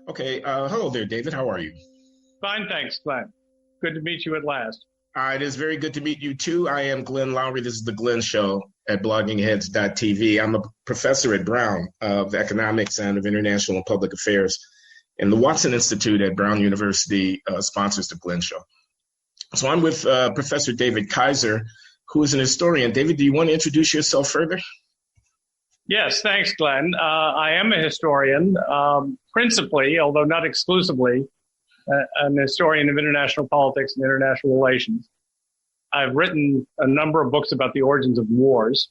Okay. Hello there, David. How are you? Fine, thanks, Glenn. Good to meet you at last. It is very good to meet you too. I am Glenn Loury. This is the Glenn Show at bloggingheads.tv. I'm a professor at Brown of economics and of international and public affairs. And the Watson Institute at Brown University sponsors the Glenn Show. So I'm with Professor David Kaiser, who is an historian. David, do you want to introduce yourself further? Yes, thanks, Glenn. I am a historian, principally, although not exclusively, an historian of international politics and international relations. I've written a number of books about the origins of wars.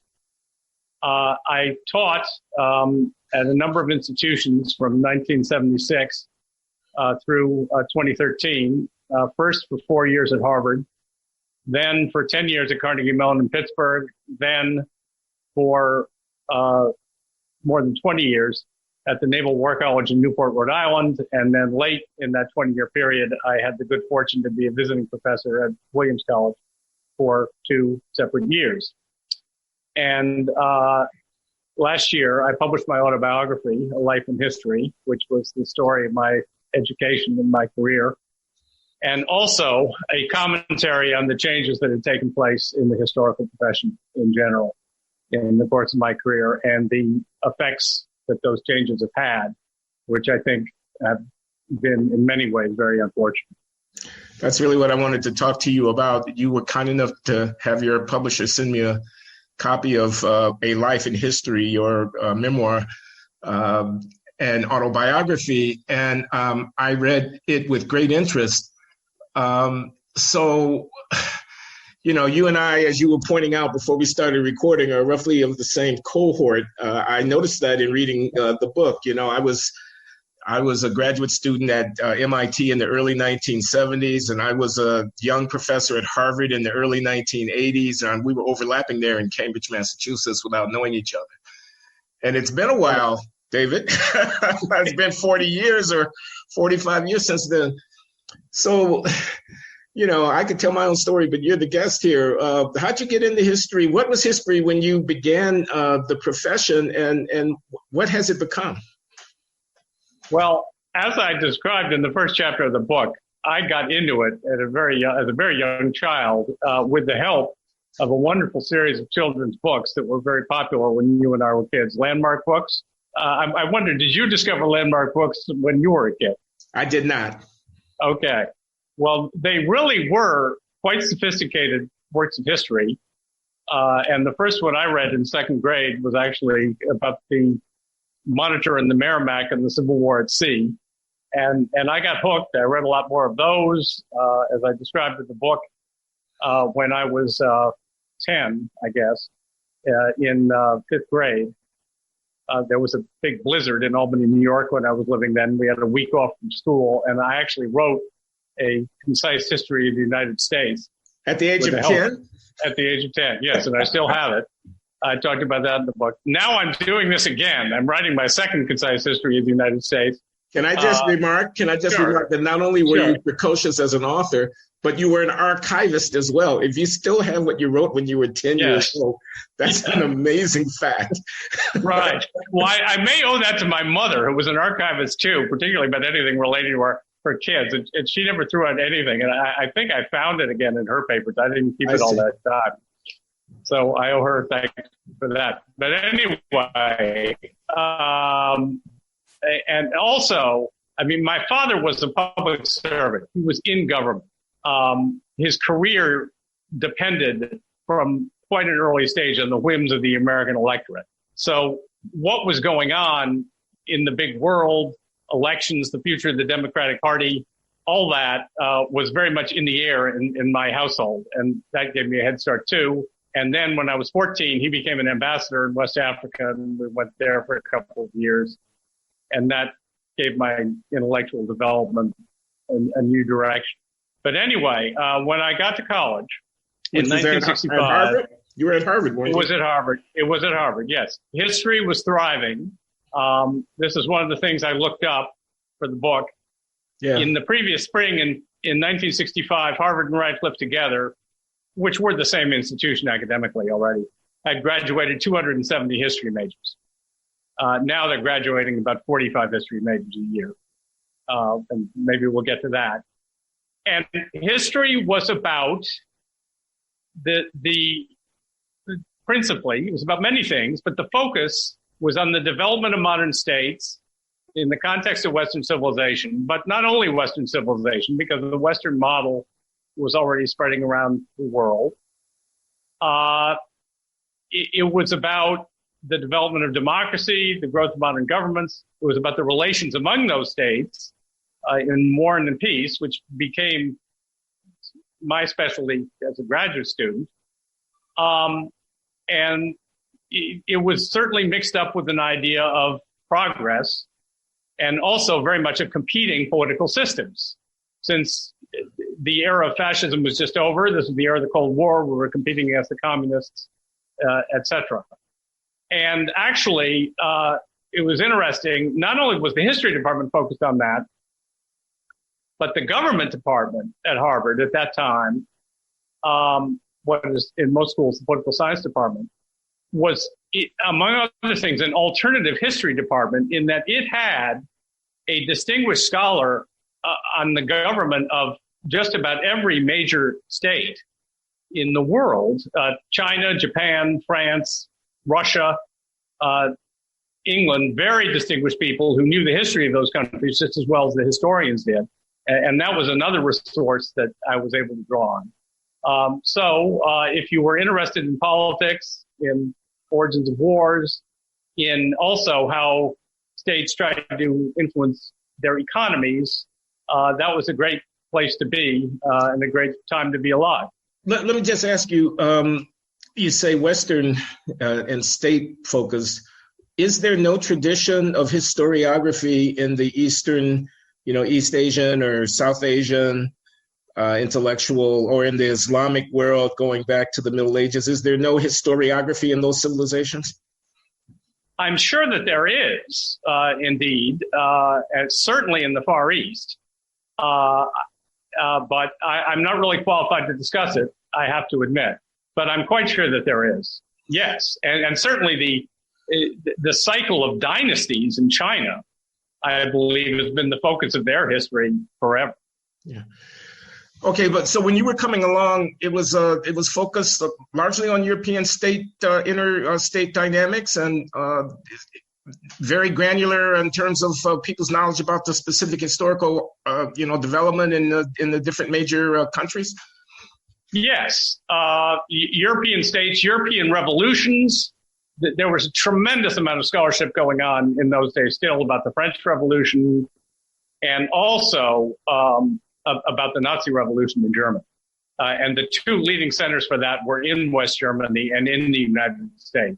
I taught at a number of institutions from 1976 through 2013, first for 4 years at Harvard, then for 10 years at Carnegie Mellon in Pittsburgh, then for more than 20 years at the Naval War College in Newport, Rhode Island. And then late in that 20-year period, I had the good fortune to be a visiting professor at Williams College for 2 separate years. And last year, I published my autobiography, A Life in History, which was the story of my education and my career, and also a commentary on the changes that had taken place in the historical profession in general in the course of my career and the effects that those changes have had, which I think have been in many ways very unfortunate. That's really what I wanted to talk to you about. You were kind enough to have your publisher send me a copy of A Life in History, your memoir and autobiography, and I read it with great interest. So, you know, you and I, as you were pointing out before we started recording, are roughly of the same cohort. I noticed that in reading the book. You know, I was a graduate student at MIT in the early 1970s, and I was a young professor at Harvard in the early 1980s, and we were overlapping there in Cambridge, Massachusetts, without knowing each other. And it's been a while, David. It's been 40 years or 45 years since then. So, you know, I could tell my own story, but you're the guest here. How'd you get into history? What was history when you began the profession, and what has it become? Well, as I described in the first chapter of the book, I got into it at as a very young child with the help of a wonderful series of children's books that were very popular when you and I were kids, landmark books. I wonder, did you discover landmark books when you were a kid? I did not. Okay. Well, they really were quite sophisticated works of history. And the first one I read in second grade was actually about the Monitor and the Merrimack and the Civil War at sea. And I got hooked. I read a lot more of those, as I described in the book, when I was 10, I guess, in fifth grade. There was a big blizzard in Albany, New York when I was living then. We had a week off from school, and I actually wrote a concise history of the United States. At the age of 10? At the age of 10, yes, and I still have it. I talked about that in the book. Now I'm doing this again. I'm writing my second concise history of the United States. Can I just remark that not only were you precocious as an author, but you were an archivist as well. If you still have what you wrote when you were 10 years old, that's an amazing fact. Right. Well, I may owe that to my mother, who was an archivist too, particularly about anything related to her kids. And she never threw out anything. And I think I found it again in her papers. I didn't keep it all that time. So I owe her thanks for that. But anyway, and also, I mean, my father was a public servant. He was in government. His career depended from quite an early stage on the whims of the American electorate. So what was going on in the big world, elections, the future of the Democratic Party, all that was very much in the air in my household. And that gave me a head start too. And then when I was 14, he became an ambassador in West Africa, and we went there for a couple of years. And that gave my intellectual development a new direction. But anyway, when I got to college in 1965, you were at Harvard, weren't you? It was at Harvard. It was at Harvard, yes. History was thriving. This is one of the things I looked up for the book. Yeah. In the previous spring, in 1965, Harvard and Radcliffe together, which were the same institution academically already, had graduated 270 history majors. Now they're graduating about 45 history majors a year. And maybe we'll get to that. And history was about principally, it was about many things, but the focus was on the development of modern states in the context of Western civilization, but not only Western civilization, because the Western model was already spreading around the world. It was about the development of democracy, the growth of modern governments. It was about the relations among those states in war and in peace, which became my specialty as a graduate student. And it was certainly mixed up with an idea of progress and also very much of competing political systems. Since the era of fascism was just over, this was the era of the Cold War, we were competing against the communists, etc. And actually, it was interesting, not only was the history department focused on that, but the government department at Harvard at that time, what is in most schools the political science department, was, among other things, an alternative history department in that it had a distinguished scholar on the government of just about every major state in the world, China, Japan, France, Russia, England, very distinguished people who knew the history of those countries just as well as the historians did. And that was another resource that I was able to draw on. So if you were interested in politics, in origins of wars, in also how states try to influence their economies, that was a great place to be and a great time to be alive. Let me just ask you, you say Western and state focused. Is there no tradition of historiography in the Eastern, East Asian or South Asian intellectual, or in the Islamic world going back to the Middle Ages? Is there no historiography in those civilizations? I'm sure that there is, indeed, and certainly in the Far East. But I'm not really qualified to discuss it, I have to admit. But I'm quite sure that there is. Yes, and certainly the cycle of dynasties in China, I believe, has been the focus of their history forever. Yeah. Okay, but so when you were coming along, it was focused largely on European state interstate dynamics and very granular in terms of people's knowledge about the specific historical development in the different major countries. Yes, European states, European revolutions. There was a tremendous amount of scholarship going on in those days still about the French Revolution and also about the Nazi Revolution in Germany. And the two leading centers for that were in West Germany and in the United States.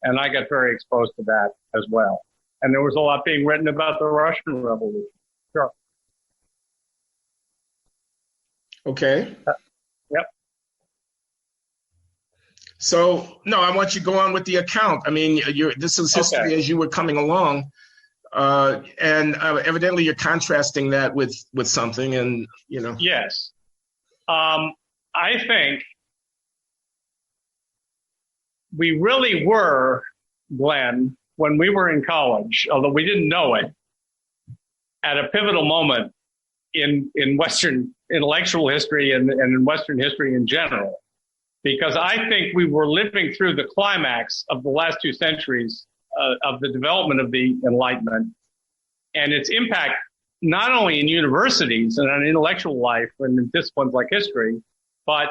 And I got very exposed to that as well. And there was a lot being written about the Russian Revolution. Sure. Okay. Yep. So, no, I want you to go on with the account. I mean, this is history as you were coming along. And evidently you're contrasting that with something and, Yes. I think we really were, Glenn, when we were in college, although we didn't know it, at a pivotal moment in Western intellectual history and in Western history in general, because I think we were living through the climax of the last 2 centuries of the development of the Enlightenment and its impact not only in universities and on intellectual life and in disciplines like history, but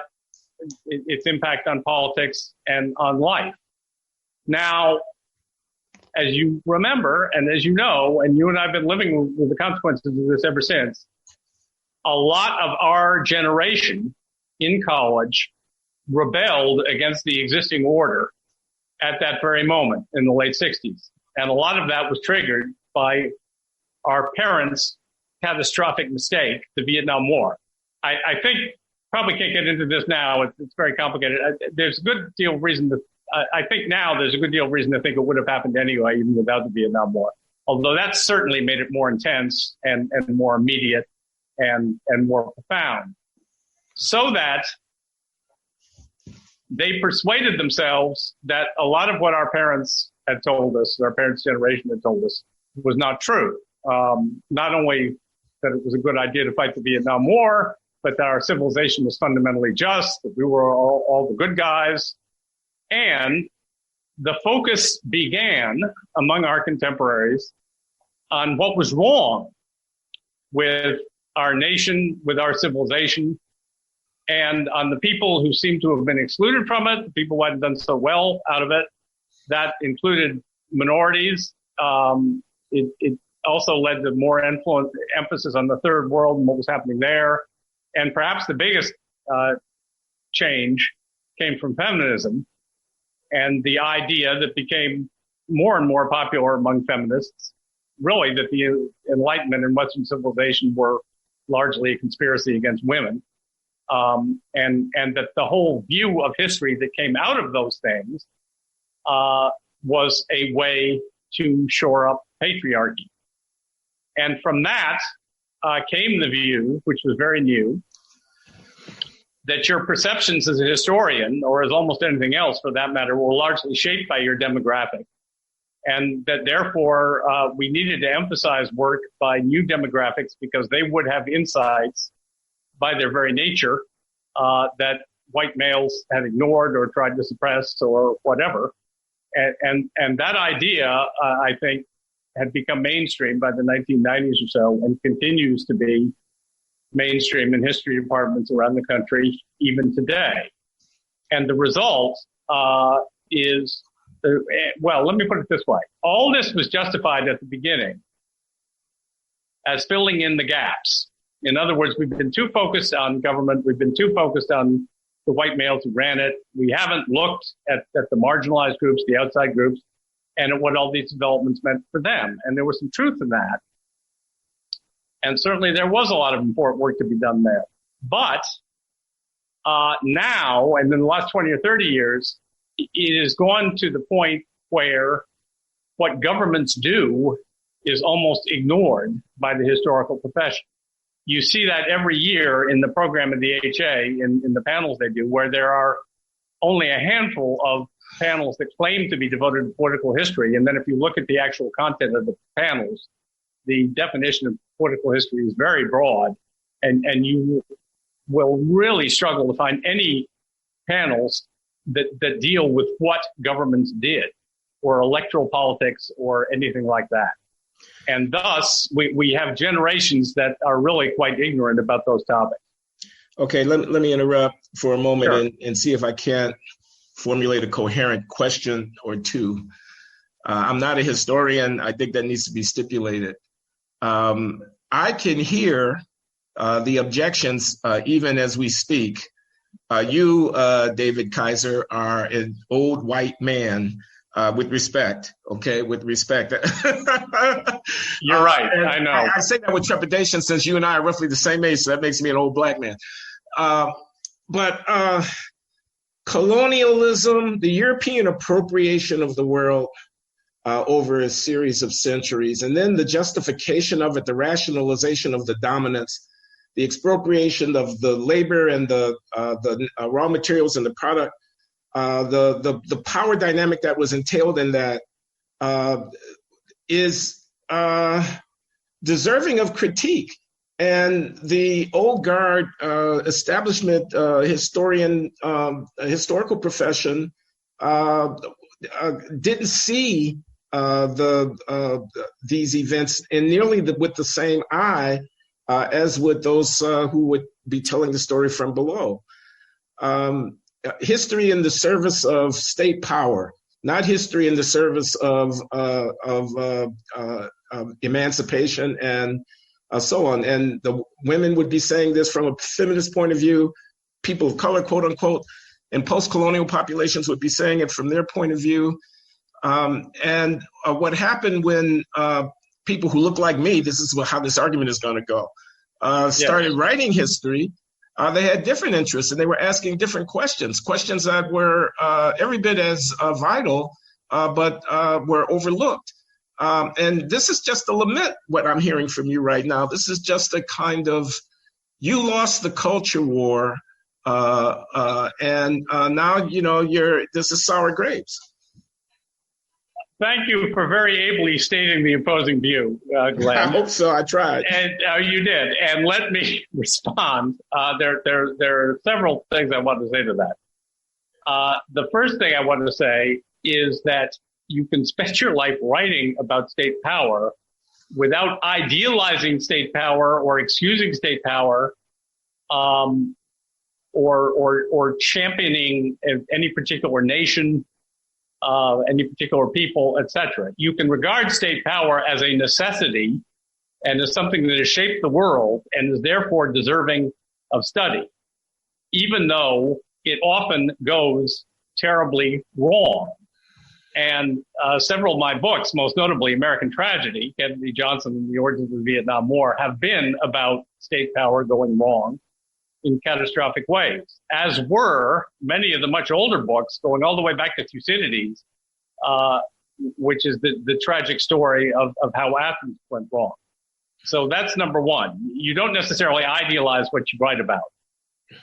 its impact on politics and on life. Now, as you remember, and as you know, and you and I have been living with the consequences of this ever since, a lot of our generation in college rebelled against the existing order at that very moment in the late 60s. And a lot of that was triggered by our parents' catastrophic mistake, the Vietnam War. I think, probably can't get into this now, it's very complicated. There's a good deal of reason to, I think now there's a good deal of reason to think it would have happened anyway, even without the Vietnam War. Although that certainly made it more intense and more immediate and more profound. So that they persuaded themselves that a lot of what our parents had told us, our parents' generation had told us, was not true. Not only that it was a good idea to fight the Vietnam War, but that our civilization was fundamentally just, that we were all the good guys. And the focus began among our contemporaries on what was wrong with our nation, with our civilization, and on the people who seemed to have been excluded from it, the people who hadn't done so well out of it. That included minorities. It also led to more emphasis on the third world and what was happening there. And perhaps the biggest change came from feminism and the idea that became more and more popular among feminists, really, that the Enlightenment and Western civilization were largely a conspiracy against women. And that the whole view of history that came out of those things was a way to shore up patriarchy. And from that came the view, which was very new, that your perceptions as a historian, or as almost anything else for that matter, were largely shaped by your demographic. And that therefore we needed to emphasize work by new demographics because they would have insights by their very nature that white males had ignored or tried to suppress or whatever. And that idea, I think, had become mainstream by the 1990s or so and continues to be mainstream in history departments around the country even today. And the result is, well, let me put it this way. All this was justified at the beginning as filling in the gaps. In other words, we've been too focused on government. We've been too focused on the white males who ran it. We haven't looked at the marginalized groups, the outside groups, and at what all these developments meant for them. And there was some truth in that. And certainly there was a lot of important work to be done there. But now, and in the last 20 or 30 years, it has gone to the point where what governments do is almost ignored by the historical profession. You see that every year in the program of the HA, in the panels they do, where there are only a handful of panels that claim to be devoted to political history. And then if you look at the actual content of the panels, the definition of political history is very broad. And you will really struggle to find any panels that deal with what governments did or electoral politics or anything like that. And thus, we have generations that are really quite ignorant about those topics. Okay, let me interrupt for a moment Sure. and see if I can't formulate a coherent question or two. I'm not a historian. I think that needs to be stipulated. I can hear the objections even as we speak. You, David Kaiser, are an old white man. With respect, okay, with respect. You're right, I know. I say that with trepidation since you and I are roughly the same age, so that makes me an old black man. But colonialism, the European appropriation of the world over a series of centuries, and then the justification of it, the rationalization of the dominance, the expropriation of the labor and the raw materials and the product, the power dynamic that was entailed in that is deserving of critique. And the old guard establishment historical profession didn't see these events in nearly with the same eye as would those who would be telling the story from below. History in the service of state power, not history in the service of emancipation and so on. And the women would be saying this from a feminist point of view. People of color, quote unquote, and post-colonial populations would be saying it from their point of view. And what happened when people who look like me, this is how this argument is going to go, started writing history. They had different interests and they were asking different questions that were every bit as vital, but were overlooked. And this is just a lament, what I'm hearing from you right now. This is just a kind of, you lost the culture war, and now, this is sour grapes. Thank you for very ably stating the opposing view, Glenn. I hope so. I tried. And you did. And let me respond. There are several things I want to say to that. The first thing I want to say is that you can spend your life writing about state power without idealizing state power or excusing state power, or championing any particular nation, any particular people, etc. You can regard state power as a necessity and as something that has shaped the world and is therefore deserving of study, even though it often goes terribly wrong. And several of my books, most notably American Tragedy, Kennedy Johnson and the Origins of the Vietnam War, have been about state power going wrong in catastrophic ways, as were many of the much older books going all the way back to Thucydides, which is the tragic story of how Athens went wrong. So that's number one. You don't necessarily idealize what you write about.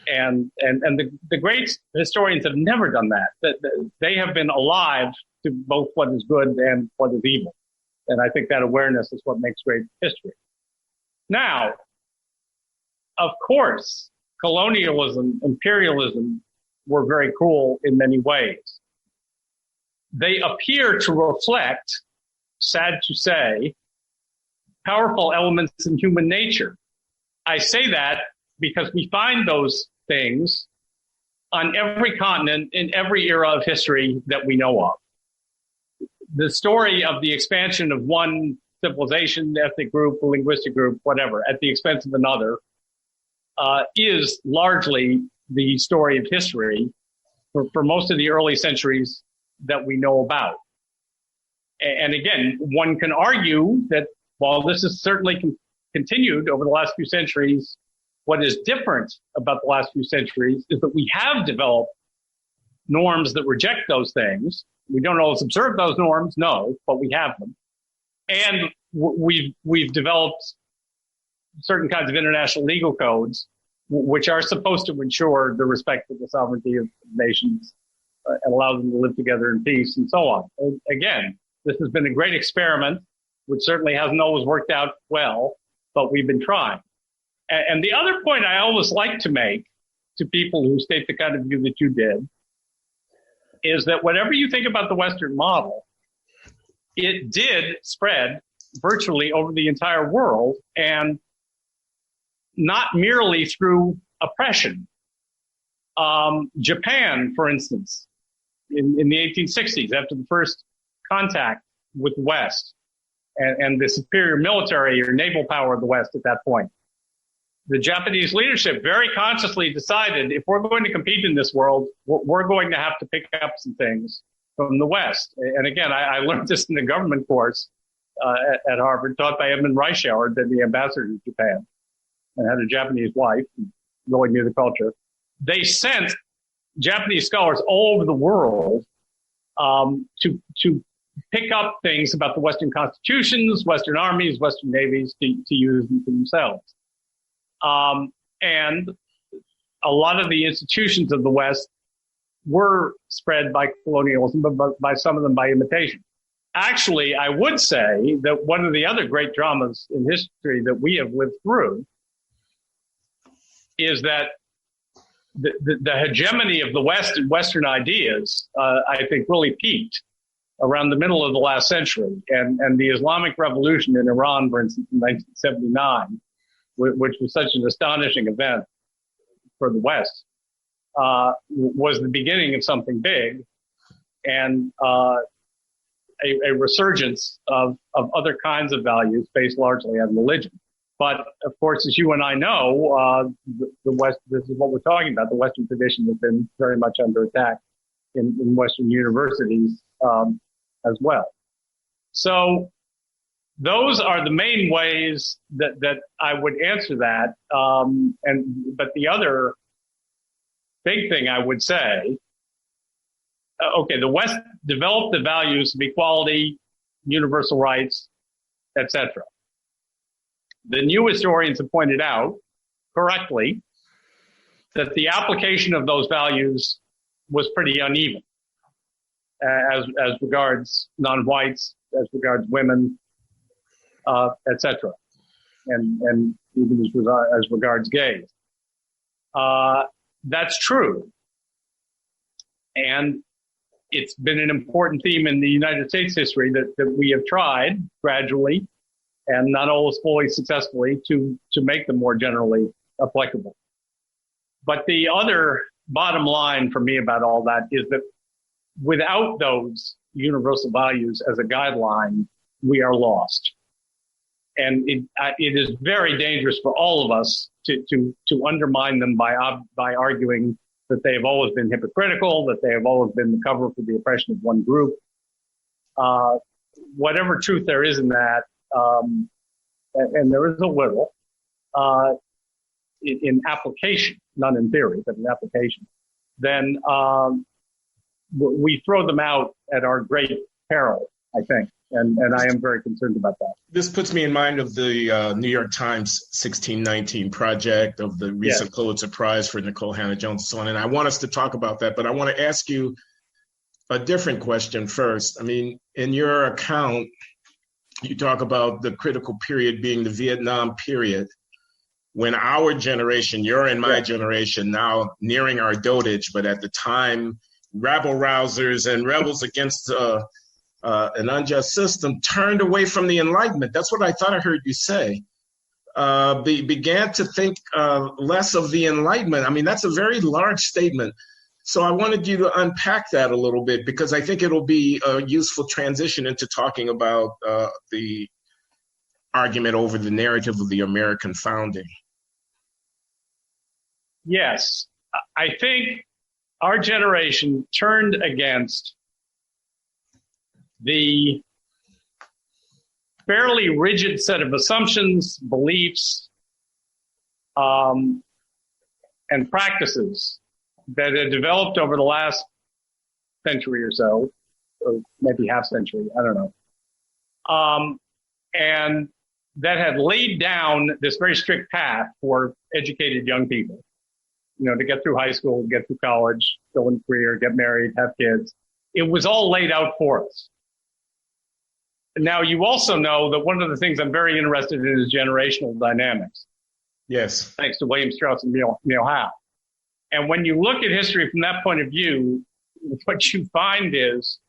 And the great historians have never done that. They have been alive to both what is good and what is evil. And I think that awareness is what makes great history. Now, of course, colonialism, imperialism were very cruel in many ways. They appear to reflect, sad to say, powerful elements in human nature. I say that because we find those things on every continent in every era of history that we know of. The story of the expansion of one civilization, ethnic group, linguistic group, whatever, at the expense of another, is largely the story of history for most of the early centuries that we know about. And again, one can argue that while this has certainly continued over the last few centuries, what is different about the last few centuries is that we have developed norms that reject those things. We don't always observe those norms, no, but we have them. And we've developed certain kinds of international legal codes, which are supposed to ensure the respect of the sovereignty of nations and allow them to live together in peace and so on. And again, this has been a great experiment, which certainly hasn't always worked out well, but we've been trying. And the other point I always like to make to people who state the kind of view that you did is that whatever you think about the Western model, it did spread virtually over the entire world, and not merely through oppression. Japan, for instance, in the 1860s, after the first contact with the West and the superior military or naval power of the West at that point, the Japanese leadership very consciously decided, if we're going to compete in this world, we're going to have to pick up some things from the West. And again, I learned this in the government course at Harvard, taught by Edmund Reischauer, then the ambassador to Japan, and had a Japanese wife, really knew the culture. They sent Japanese scholars all over the world to pick up things about the Western constitutions, Western armies, Western navies to use them for themselves. And a lot of the institutions of the West were spread by colonialism, but by some of them by imitation. Actually, I would say that one of the other great dramas in history that we have lived through is that the hegemony of the West and Western ideas, I think, really peaked around the middle of the last century. And the Islamic Revolution in Iran, for instance, in 1979, which was such an astonishing event for the West, was the beginning of something big, and a resurgence of other kinds of values based largely on religion. But of course, as you and I know, the West, this is what we're talking about. The Western tradition has been very much under attack in Western universities as well. So those are the main ways that I would answer that. But the other big thing I would say, okay, the West developed the values of equality, universal rights, etc. The new historians have pointed out correctly that the application of those values was pretty uneven. as regards non-whites, as regards women, etc., and even as regards gays. That's true. And it's been an important theme in the United States history that we have tried gradually, and not always fully successfully, to make them more generally applicable. But the other bottom line for me about all that is that without those universal values as a guideline, we are lost. And it is very dangerous for all of us to undermine them by arguing that they have always been hypocritical, that they have always been the cover for the oppression of one group. Whatever truth there is in that, and there is a little, in application, not in theory, but in application, then we throw them out at our great peril, I think. And I am very concerned about that. This puts me in mind of the New York Times 1619 project, of the recent Pulitzer Prize for Nicole Hannah-Jones and so on. And I want us to talk about that, but I want to ask you a different question first. I mean, in your account, you talk about the critical period being the Vietnam period, when our generation, your and my generation, now nearing our dotage, but at the time, rabble-rousers and rebels against an unjust system turned away from the Enlightenment. That's what I thought I heard you say. Began to think less of the Enlightenment. I mean, that's a very large statement. So I wanted you to unpack that a little bit, because I think it'll be a useful transition into talking about the argument over the narrative of the American founding. Yes, I think our generation turned against the fairly rigid set of assumptions, beliefs, and practices that had developed over the last century or so, or maybe half century, I don't know, and that had laid down this very strict path for educated young people, to get through high school, get through college, go in career, get married, have kids. It was all laid out for us. Now, you also know that one of the things I'm very interested in is generational dynamics. Yes. Thanks to William Strauss and Neil Howe. And when you look at history from that point of view, what you find is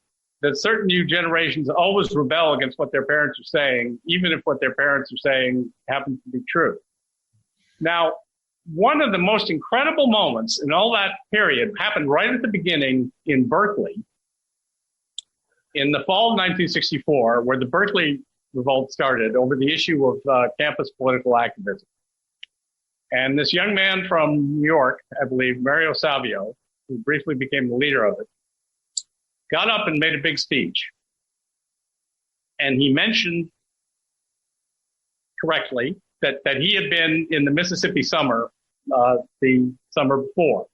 that certain new generations always rebel against what their parents are saying, even if what their parents are saying happens to be true. Now, one of the most incredible moments in all that period happened right at the beginning in Berkeley, in the fall of 1964, where the Berkeley revolt started over the issue of campus political activism. And this young man from New York, I believe, Mario Savio, who briefly became the leader of it, got up and made a big speech. And he mentioned correctly that he had been in the Mississippi summer, the summer before,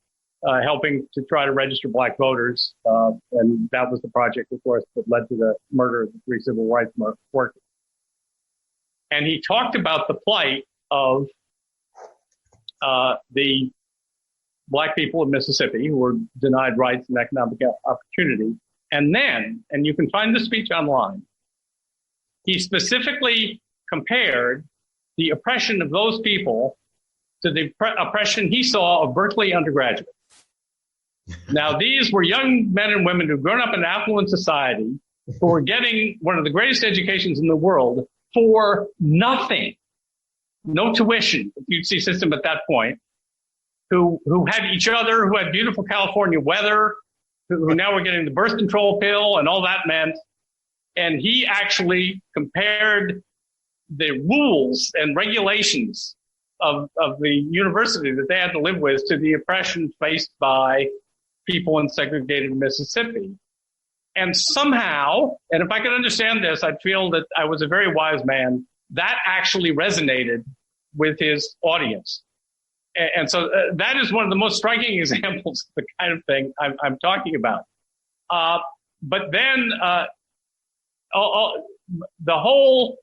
helping to try to register black voters. And that was the project, of course, that led to the murder of the 3 civil rights workers. And he talked about the plight of the black people of Mississippi who were denied rights and economic opportunity. And then, and you can find the speech online, he specifically compared the oppression of those people to the oppression he saw of Berkeley undergraduates. Now, these were young men and women who'd grown up in an affluent society, who were getting one of the greatest educations in the world for nothing. No tuition, the UC system at that point, who had each other, who had beautiful California weather, who now were getting the birth control pill and all that meant. And he actually compared the rules and regulations of the university that they had to live with to the oppression faced by people in segregated Mississippi. And somehow, and if I could understand this, I'd feel that I was a very wise man, that actually resonated with his audience. And so that is one of the most striking examples of the kind of thing I'm talking about. But then the whole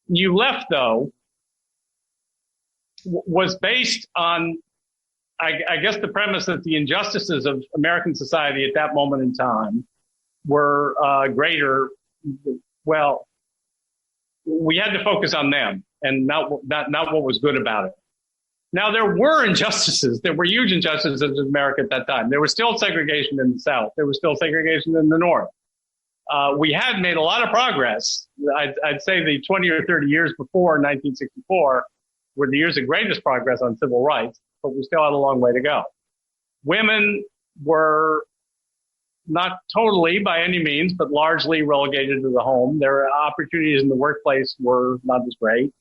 You Left, though, was based on, I guess, the premise that the injustices of American society at that moment in time were greater, well, we had to focus on them and not what was good about it. Now, there were injustices. There were huge injustices in America at that time. There was still segregation in the South. There was still segregation in the North. We had made a lot of progress. I'd say the 20 or 30 years before 1964 were the years of greatest progress on civil rights, but we still had a long way to go. Women were not totally by any means, but largely relegated to the home. Their opportunities in the workplace were not as great.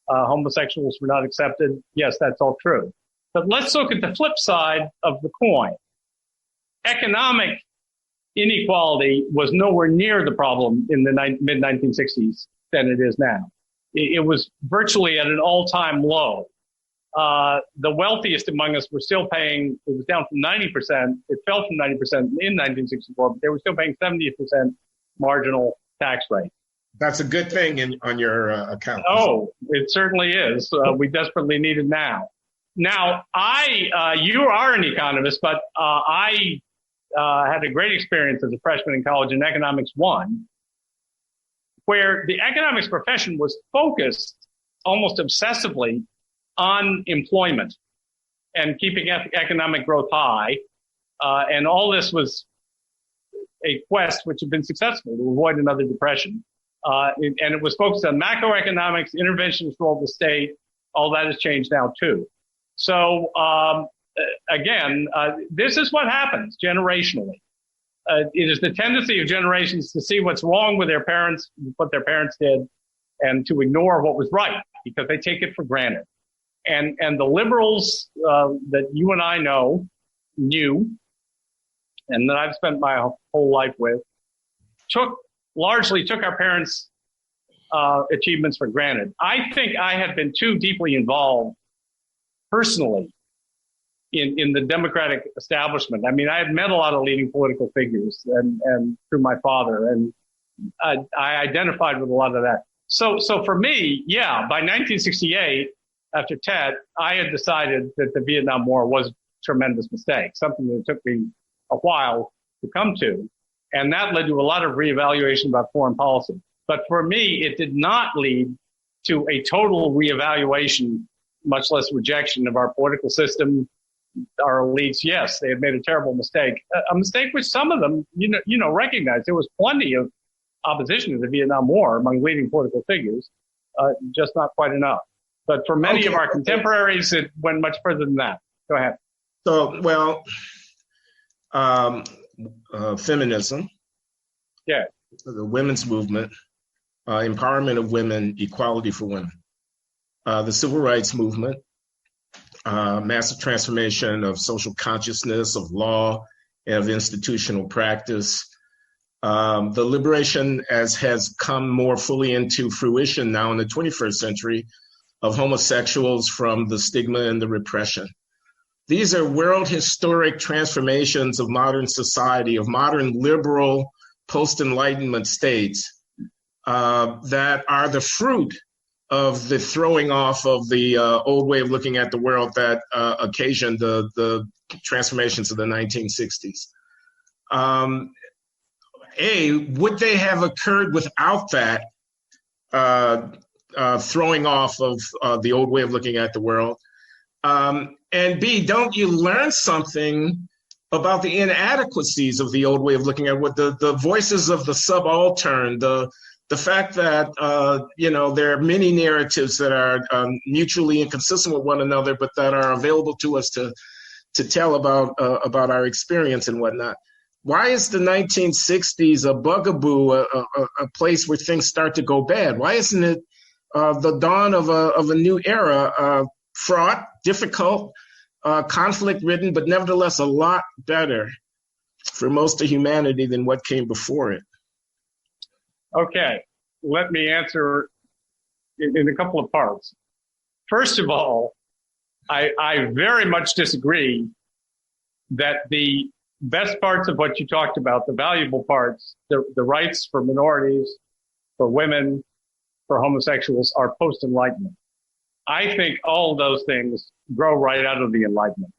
Homosexuals were not accepted. Yes, that's all true. But let's look at the flip side of the coin. Economic inequality was nowhere near the problem in the mid-1960s than it is now. It was virtually at an all-time low. The wealthiest among us were still paying, it was down from 90%, it fell from 90% in 1964, but they were still paying 70% marginal tax rate. That's a good thing on your account. Oh, it certainly is. We desperately need it now. Now, you are an economist, but I had a great experience as a freshman in college in Economics 1, where the economics profession was focused almost obsessively on employment and keeping economic growth high. And all this was a quest which had been successful to avoid another depression. And it was focused on macroeconomics, interventionist role of the state. All that has changed now, too. So, again, this is what happens generationally. It is the tendency of generations to see what's wrong with their parents, what their parents did, and to ignore what was right because they take it for granted. And the liberals that you and I knew, and that I've spent my whole life with, largely took our parents' achievements for granted. I think I had been too deeply involved personally in the Democratic establishment. I mean, I had met a lot of leading political figures and through my father, and I identified with a lot of that. So for me, yeah, by 1968, after Tet, I had decided that the Vietnam War was a tremendous mistake, something that took me a while to come to. And that led to a lot of reevaluation about foreign policy. But for me, it did not lead to a total reevaluation, much less rejection of our political system, our elites. Yes, they had made a terrible mistake, a mistake which some of them, recognized. There was plenty of opposition to the Vietnam War among leading political figures, just not quite enough. But for many of our contemporaries, it went much further than that. Go ahead. So, feminism, yeah, the women's movement, empowerment of women, equality for women, the civil rights movement, massive transformation of social consciousness, of law, and of institutional practice, the liberation as has come more fully into fruition now in the 21st century of homosexuals from the stigma and the repression. These are world historic transformations of modern society, of modern liberal post-Enlightenment states that are the fruit of the throwing off of the old way of looking at the world that occasioned the transformations of the 1960s. Would they have occurred without that throwing off of the old way of looking at the world? And B, don't you learn something about the inadequacies of the old way of looking at what the voices of the subaltern, the fact that, there are many narratives that are mutually inconsistent with one another, but that are available to us to tell about our experience and whatnot. Why is the 1960s a bugaboo, a place where things start to go bad? Why isn't it the dawn of a new era, fraught, difficult, conflict-ridden, but nevertheless a lot better for most of humanity than what came before it? Okay, let me answer in a couple of parts. First of all, I very much disagree that the best parts of what you talked about, the valuable parts, the rights for minorities, for women, for homosexuals, are post-Enlightenment. I think all of those things grow right out of the Enlightenment.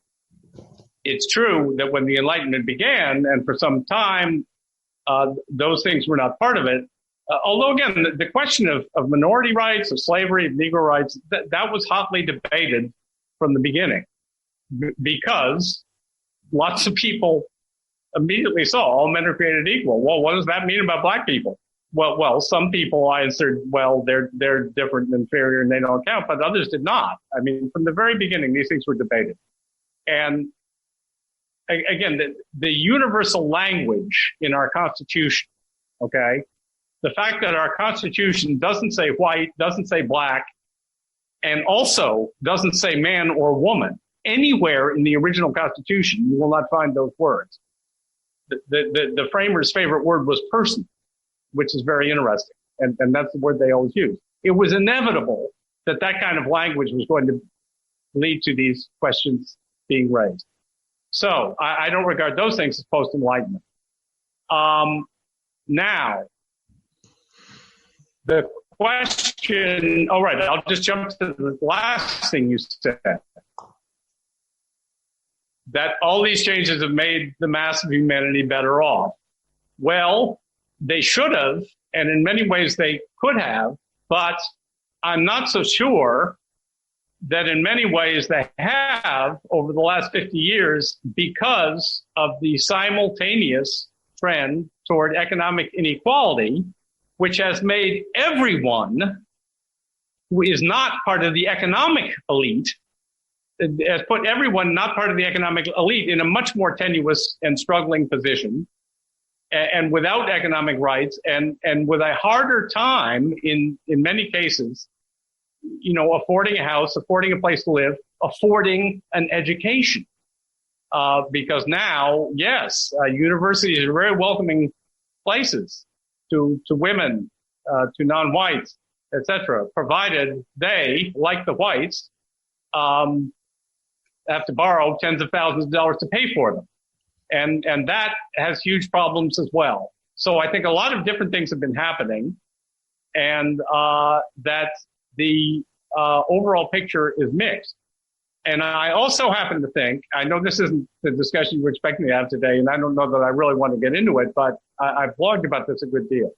It's true that when the Enlightenment began, and for some time, those things were not part of it. Although, again, the question of minority rights, of slavery, of Negro rights, that was hotly debated from the beginning because lots of people immediately saw all men are created equal. Well, what does that mean about black people? Well, some people answered, well, they're different and inferior and they don't count, but others did not. I mean, from the very beginning, these things were debated. And again, the universal language in our Constitution, okay, the fact that our Constitution doesn't say white, doesn't say black, and also doesn't say man or woman. Anywhere in the original Constitution, you will not find those words. The framers' favorite word was person, which is very interesting. And that's the word they always use. It was inevitable that kind of language was going to lead to these questions being raised. So I don't regard those things as post-Enlightenment. Now, the question, all right, I'll just jump to the last thing you said. That all these changes have made the mass of humanity better off. Well, they should have, and in many ways they could have, but I'm not so sure that in many ways they have over the last 50 years because of the simultaneous trend toward economic inequality, which has made everyone who is not part of the economic elite, has put everyone not part of the economic elite in a much more tenuous and struggling position and without economic rights and with a harder time in many cases, affording a house, affording a place to live, affording an education. Because now, yes, universities are very welcoming places to women, to non-whites, etc., provided they, like the whites, have to borrow tens of thousands of dollars to pay for them. And that has huge problems as well. So I think a lot of different things have been happening and that the overall picture is mixed. And I also happen to think, I know this isn't the discussion you were expecting to have today, and I don't know that I really want to get into it, but I've blogged about this a good deal.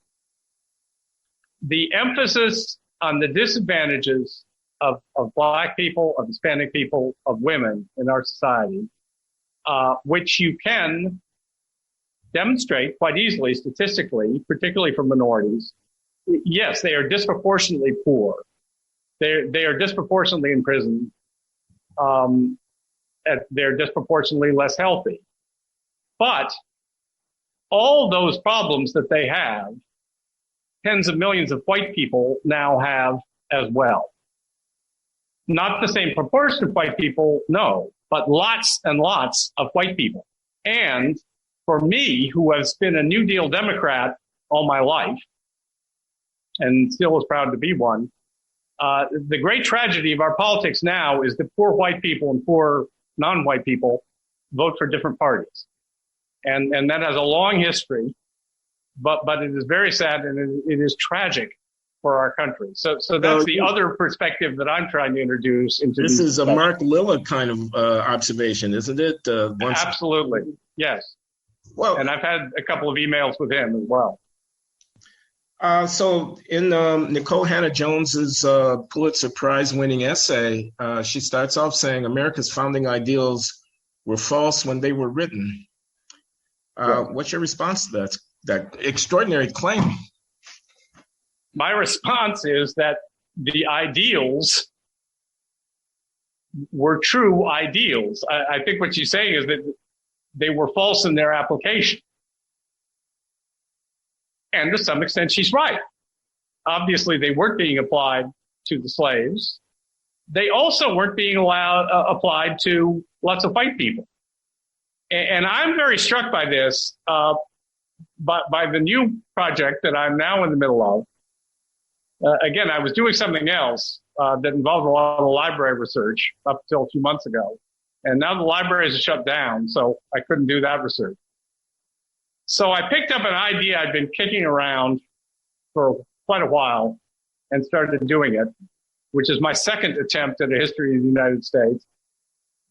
The emphasis on the disadvantages of Black people, of Hispanic people, of women in our society, which you can demonstrate quite easily statistically, particularly for minorities. Yes, they are disproportionately poor. They are disproportionately in prison. They're disproportionately less healthy. But all those problems that they have, tens of millions of white people now have as well. Not the same proportion of white people, no, but lots and lots of white people. And for me, who has been a New Deal Democrat all my life, and still is proud to be one, the great tragedy of our politics now is that poor white people and poor non-white people vote for different parties. And that has a long history, but it is very sad and it is tragic for our country. So that's the other perspective that I'm trying to introduce into this is a Mark Lilla kind of observation, isn't it? Absolutely, yes. Well, and I've had a couple of emails with him as well. So in Nicole Hannah-Jones's Pulitzer Prize-winning essay, she starts off saying America's founding ideals were false when they were written. What's your response to that extraordinary claim? My response is that the ideals were true ideals. I think what she's saying is that they were false in their application. And to some extent, she's right. Obviously, they weren't being applied to the slaves. They also weren't being applied to lots of white people. And I'm very struck by this, by the new project that I'm now in the middle of. Again, I was doing something else that involved a lot of library research up until a few months ago. And now the libraries are shut down, so I couldn't do that research. So I picked up an idea I'd been kicking around for quite a while and started doing it, which is my second attempt at a history of the United States.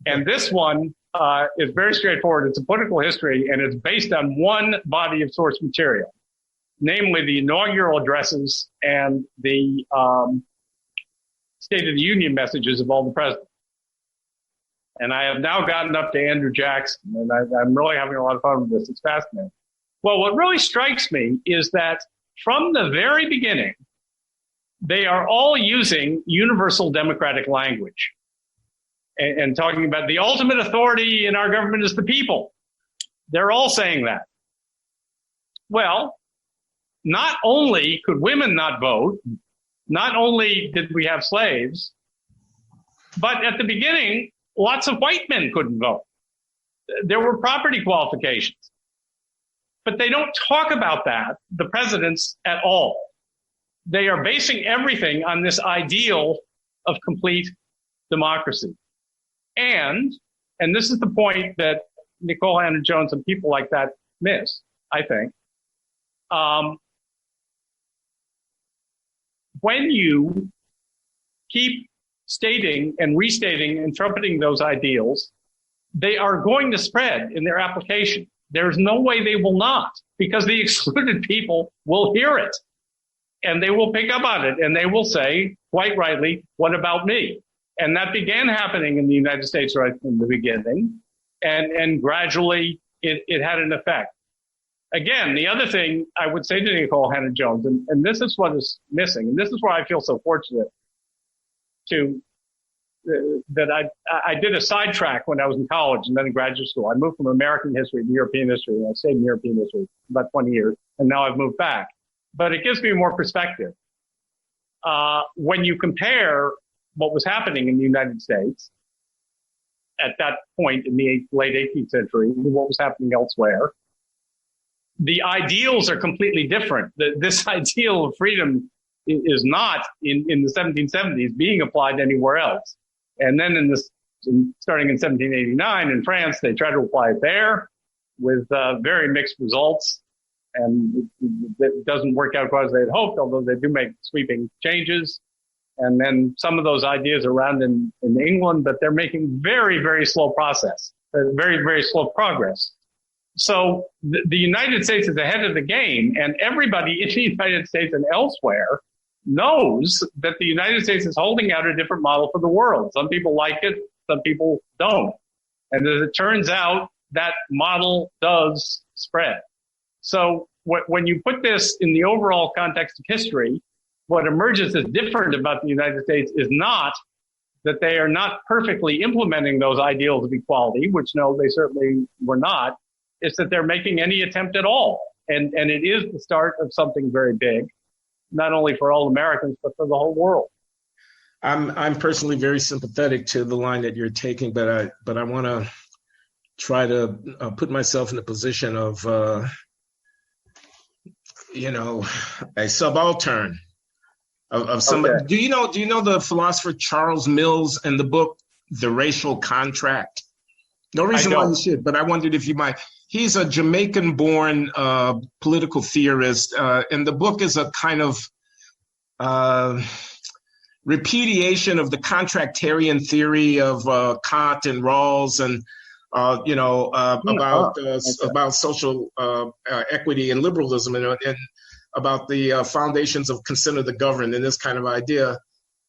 And this one is very straightforward. It's a political history, and it's based on one body of source material, namely the inaugural addresses and the State of the Union messages of all the presidents. And I have now gotten up to Andrew Jackson, and I'm really having a lot of fun with this. It's fascinating. Well, what really strikes me is that from the very beginning, they are all using universal democratic language and talking about the ultimate authority in our government is the people. They're all saying that. Well, not only could women not vote, not only did we have slaves, but at the beginning, lots of white men couldn't vote. There were property qualifications. But they don't talk about that, the presidents, at all. They are basing everything on this ideal of complete democracy. And this is the point that Nikole Hannah-Jones and people like that miss, I think. When you keep stating and restating and trumpeting those ideals, they are going to spread in their application. There's no way they will not, because the excluded people will hear it and they will pick up on it and they will say, quite rightly, what about me? And that began happening in the United States right from the beginning. And gradually it had an effect. Again, the other thing I would say to Nikole Hannah-Jones, and this is what is missing, and this is why I feel so fortunate that I did a sidetrack when I was in college and then in graduate school. I moved from American history to European history, and I stayed in European history for about 20 years, and now I've moved back. But it gives me more perspective. When you compare what was happening in the United States at that point in the late 18th century to what was happening elsewhere, the ideals are completely different. This ideal of freedom is not in the 1770s being applied anywhere else. And then starting in 1789 in France, they tried to apply it there with very mixed results. And it doesn't work out quite as they had hoped, although they do make sweeping changes. And then some of those ideas are around in England, but they're making very, very slow very, very slow progress. So the United States is ahead of the game, and everybody in the United States and elsewhere knows that the United States is holding out a different model for the world. Some people like it, some people don't. And as it turns out, that model does spread. So when you put this in the overall context of history, what emerges as different about the United States is not that they are not perfectly implementing those ideals of equality, which no, they certainly were not. It's that they're making any attempt at all. And it is the start of something very big, not only for all Americans, but for the whole world. I'm personally very sympathetic to the line that you're taking, but I want to try to put myself in the position of, a subaltern of somebody. Okay. Do you know the philosopher Charles Mills and the book, The Racial Contract? No reason why you should, but I wondered if you might. He's a Jamaican-born political theorist, and the book is a kind of repudiation of the contractarian theory of Kant and Rawls, and about social equity and liberalism, and about the foundations of consent of the governed and this kind of idea.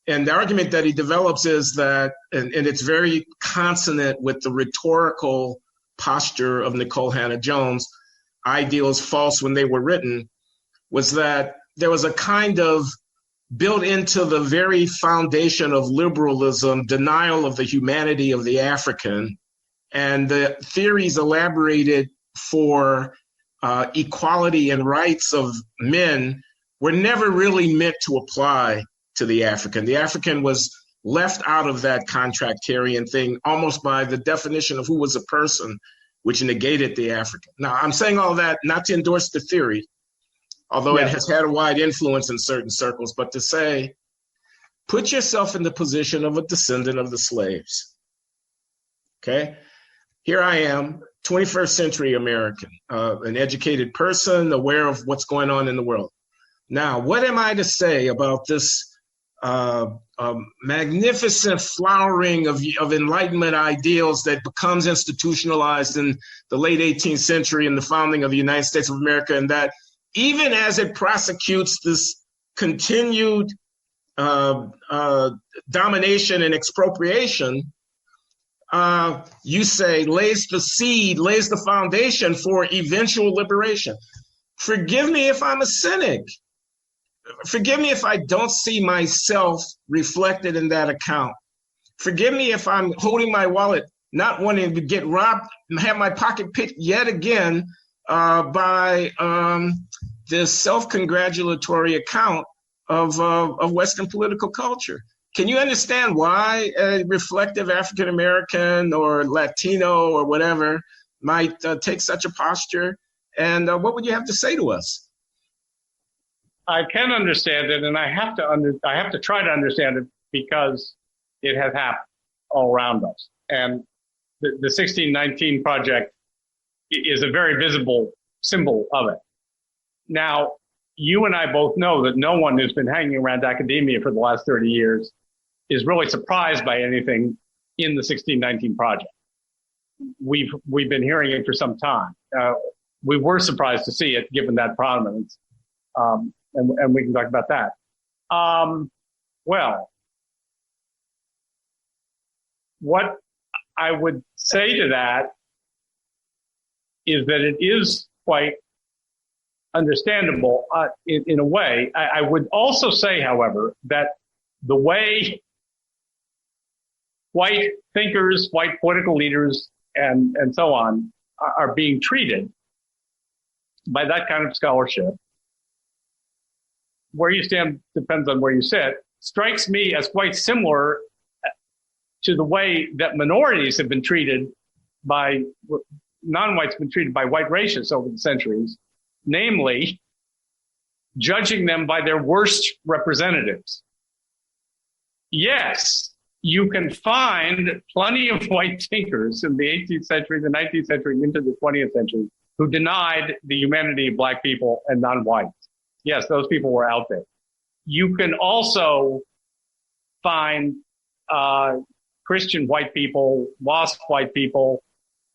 And the argument that he develops is that, and it's very consonant with the rhetorical posture of Nikole Hannah-Jones, ideals false when they were written, was that there was a kind of built into the very foundation of liberalism, denial of the humanity of the African, and the theories elaborated for equality and rights of men were never really meant to apply to the African. The African was left out of that contractarian thing almost by the definition of who was a person, which negated the African. Now, I'm saying all that not to endorse the theory, although it has had a wide influence in certain circles, but to say, put yourself in the position of a descendant of the slaves. Okay? Here I am, 21st century American, an educated person, aware of what's going on in the world. Now, what am I to say about this magnificent flowering of Enlightenment ideals that becomes institutionalized in the late 18th century and the founding of the United States of America, and that even as it prosecutes this continued domination and expropriation, you say lays the seed, lays the foundation for eventual liberation. Forgive me if I'm a cynic. Forgive me if I don't see myself reflected in that account. Forgive me if I'm holding my wallet, not wanting to get robbed and have my pocket picked yet again by this self-congratulatory account of Western political culture. Can you understand why a reflective African American or Latino or whatever might take such a posture? And what would you have to say to us? I can understand it, and I have to try to understand it because it has happened all around us. And the 1619 Project is a very visible symbol of it. Now, you and I both know that no one who's been hanging around academia for the last 30 years is really surprised by anything in the 1619 Project. We've been hearing it for some time. We were surprised to see it, given that prominence, and we can talk about that. Well, what I would say to that is that it is quite understandable in a way. I would also say, however, that the way white thinkers, white political leaders, and so on are being treated by that kind of scholarship, where you stand depends on where you sit, strikes me as quite similar to the way that minorities have been treated by, non-whites have been treated by white racists over the centuries, namely judging them by their worst representatives. Yes, you can find plenty of white thinkers in the 18th century, the 19th century, into the 20th century who denied the humanity of black people and non-whites. Yes, those people were out there. You can also find Christian white people, WASP white people,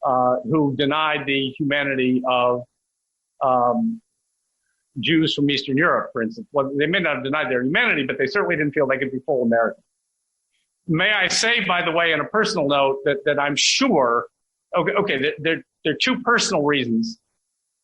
who denied the humanity of Jews from Eastern Europe, for instance. Well, they may not have denied their humanity, but they certainly didn't feel they could be full Americans. May I say, by the way, on a personal note, that I'm sure, there are two personal reasons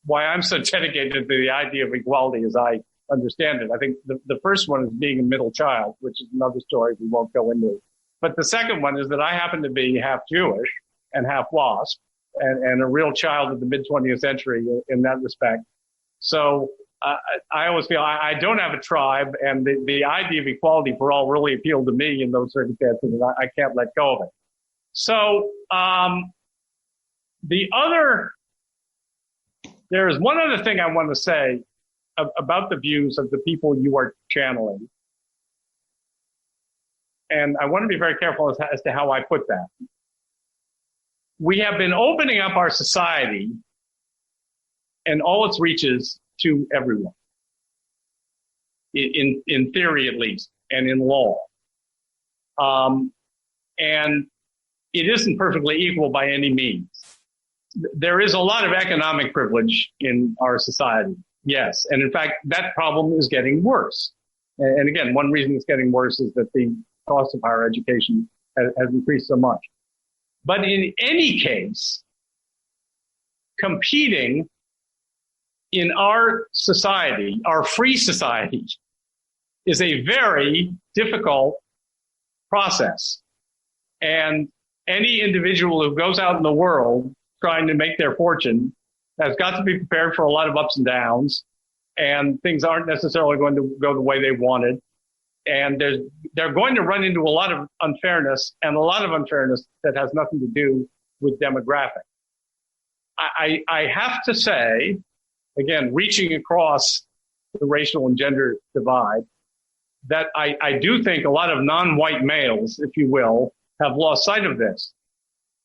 why I'm so dedicated to the idea of equality as I understand it. I think the first one is being a middle child, which is another story we won't go into. But the second one is that I happen to be half Jewish and half WASP and a real child of the mid-20th century in that respect. So I always feel I don't have a tribe, and the idea of equality for all really appealed to me in those circumstances, and I can't let go of it. So there's one other thing I want to say about the views of the people you are channeling. And I want to be very careful as to how I put that. We have been opening up our society and all its reaches to everyone, in theory at least, and in law. And it isn't perfectly equal by any means. There is a lot of economic privilege in our society, yes. And in fact, that problem is getting worse. And again, one reason it's getting worse is that the cost of higher education has increased so much. But in any case, competing in our society, our free society, is a very difficult process. And any individual who goes out in the world trying to make their fortune has got to be prepared for a lot of ups and downs, and things aren't necessarily going to go the way they wanted. And they're going to run into a lot of unfairness, and a lot of unfairness that has nothing to do with demographic. I have to say, again, reaching across the racial and gender divide, that I do think a lot of non-white males, if you will, have lost sight of this.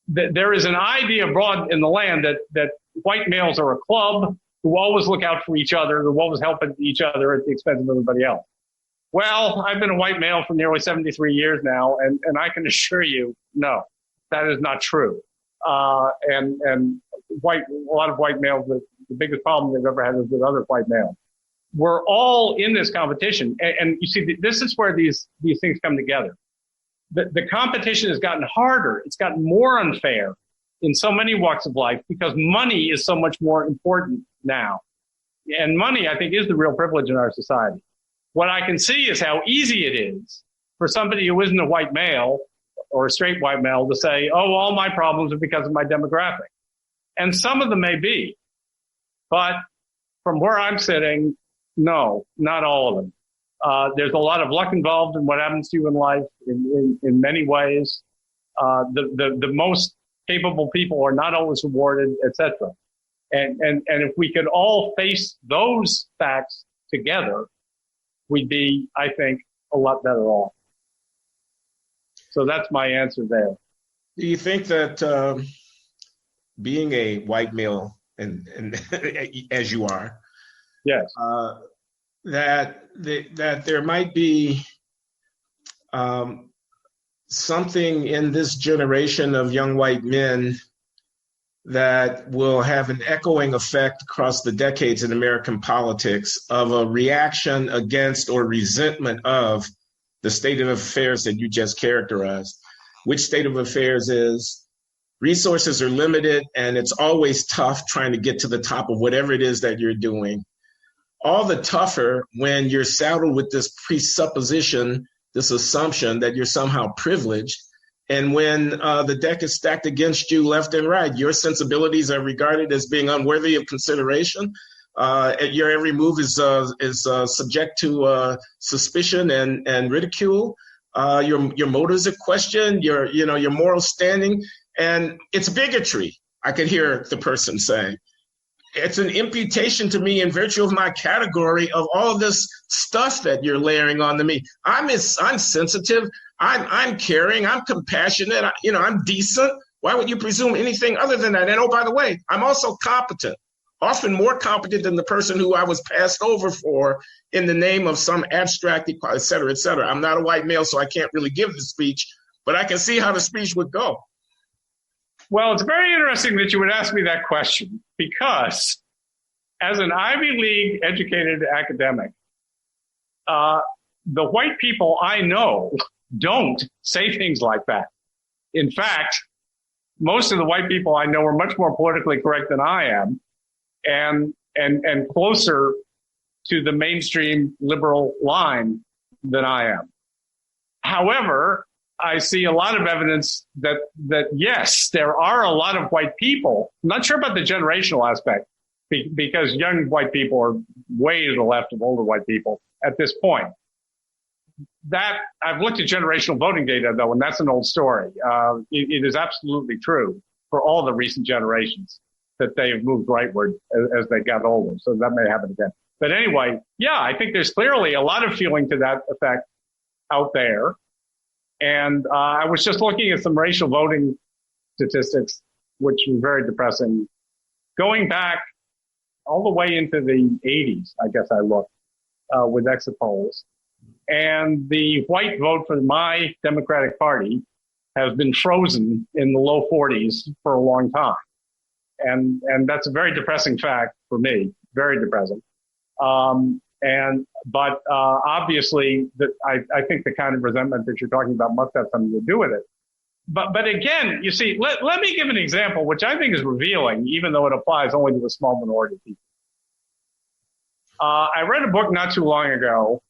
There is an idea abroad in the land that white males are a club who always look out for each other, who always help each other at the expense of everybody else. Well, I've been a white male for nearly 73 years now, and I can assure you, no, that is not true. And a lot of white males, the biggest problem they've ever had is with other white males. We're all in this competition. And you see, this is where these things come together. The competition has gotten harder. It's gotten more unfair in so many walks of life because money is so much more important now. And money, I think, is the real privilege in our society. What I can see is how easy it is for somebody who isn't a white male or a straight white male to say, oh, all my problems are because of my demographic. And some of them may be. But from where I'm sitting, no, not all of them. There's a lot of luck involved in what happens to you in life in many ways. The most capable people are not always rewarded, etc. And if we could all face those facts together, we'd be, I think, a lot better off. So that's my answer there. Do you think that being a white male, and as you are, yes, that there might be something in this generation of young white men that will have an echoing effect across the decades in American politics of a reaction against or resentment of the state of affairs that you just characterized? Which state of affairs is resources are limited and it's always tough trying to get to the top of whatever it is that you're doing. All the tougher when you're saddled with this presupposition, this assumption that you're somehow privileged. And when the deck is stacked against you left and right, your sensibilities are regarded as being unworthy of consideration. Your every move is subject to suspicion and ridicule. Your motives are questioned, your moral standing, and it's bigotry, I could hear the person saying. It's an imputation to me in virtue of my category of all this stuff that you're layering onto me. I'm sensitive. I'm caring. I'm compassionate. I'm decent. Why would you presume anything other than that? And oh, by the way, I'm also competent, often more competent than the person who I was passed over for in the name of some abstract, et cetera, et cetera. I'm not a white male, so I can't really give the speech, but I can see how the speech would go. Well, it's very interesting that you would ask me that question because as an Ivy League educated academic, the white people I know don't say things like that. In fact, most of the white people I know are much more politically correct than I am and closer to the mainstream liberal line than I am. However, I see a lot of evidence that yes, there are a lot of white people. I'm not sure about the generational aspect because young white people are way to the left of older white people at this point. That I've looked at generational voting data though, and that's an old story. It is absolutely true for all the recent generations that they have moved rightward as they got older. So that may happen again. But anyway, yeah, I think there's clearly a lot of feeling to that effect out there. And I was just looking at some racial voting statistics, which was very depressing. Going back all the way into the 80s, I guess I looked with exit polls. And the white vote for my Democratic Party has been frozen in the low 40s for a long time. And that's a very depressing fact for me, very depressing. But obviously, I think the kind of resentment that you're talking about must have something to do with it. But again, you see, let me give an example, which I think is revealing, even though it applies only to a small minority of people. I read a book not too long ago,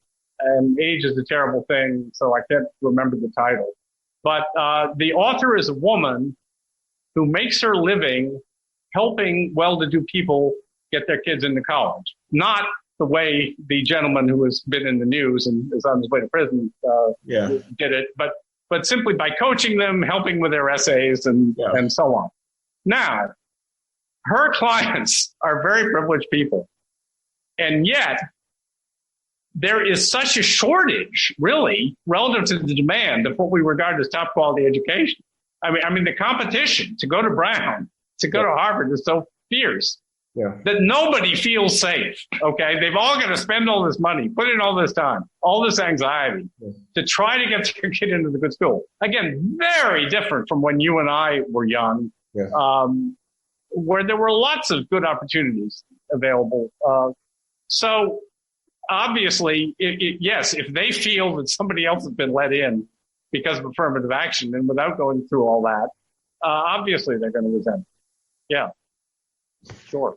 and age is a terrible thing, so I can't remember the title. But the author is a woman who makes her living helping well-to-do people get their kids into college, not the way the gentleman who has been in the news and is on his way to prison did it, but simply by coaching them, helping with their essays and so on. Now, her clients are very privileged people. And yet, there is such a shortage, really, relative to the demand of what we regard as top quality education. I mean, the competition to go to Brown, to go to Harvard is so fierce that nobody feels safe. Okay, they've all got to spend all this money, put in all this time, all this anxiety to try to get their kid into the good school. Again, very different from when you and I were young, where there were lots of good opportunities available. So obviously, yes, if they feel that somebody else has been let in because of affirmative action and without going through all that, obviously they're going to resent it. Yeah, sure.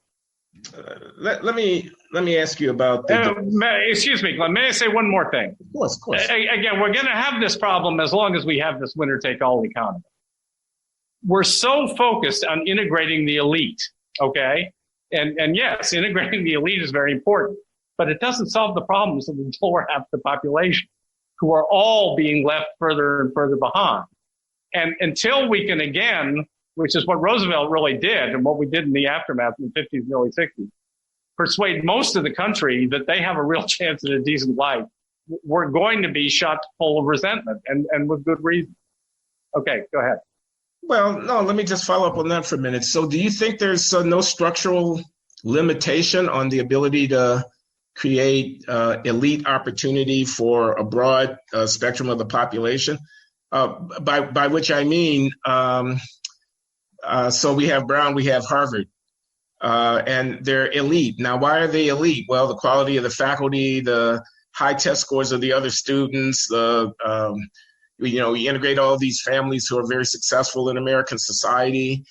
Let me ask you about excuse me, Glenn, may I say one more thing? Of course. Again, we're going to have this problem as long as we have this winner-take-all economy. We're so focused on integrating the elite, okay? And yes, integrating the elite is very important, but it doesn't solve the problems of the lower half of the population, who are all being left further and further behind. And until we can, again, which is what Roosevelt really did and what we did in the aftermath in the 50s and early 60s, persuade most of the country that they have a real chance at a decent life, we're going to be shot full of resentment, and with good reason. Okay, go ahead. Well, no, let me just follow up on that for a minute. So do you think there's no structural limitation on the ability to create elite opportunity for a broad spectrum of the population? By which I mean, so we have Brown, we have Harvard, and they're elite. Now, why are they elite? Well, the quality of the faculty, the high test scores of the other students, we integrate all these families who are very successful in American society,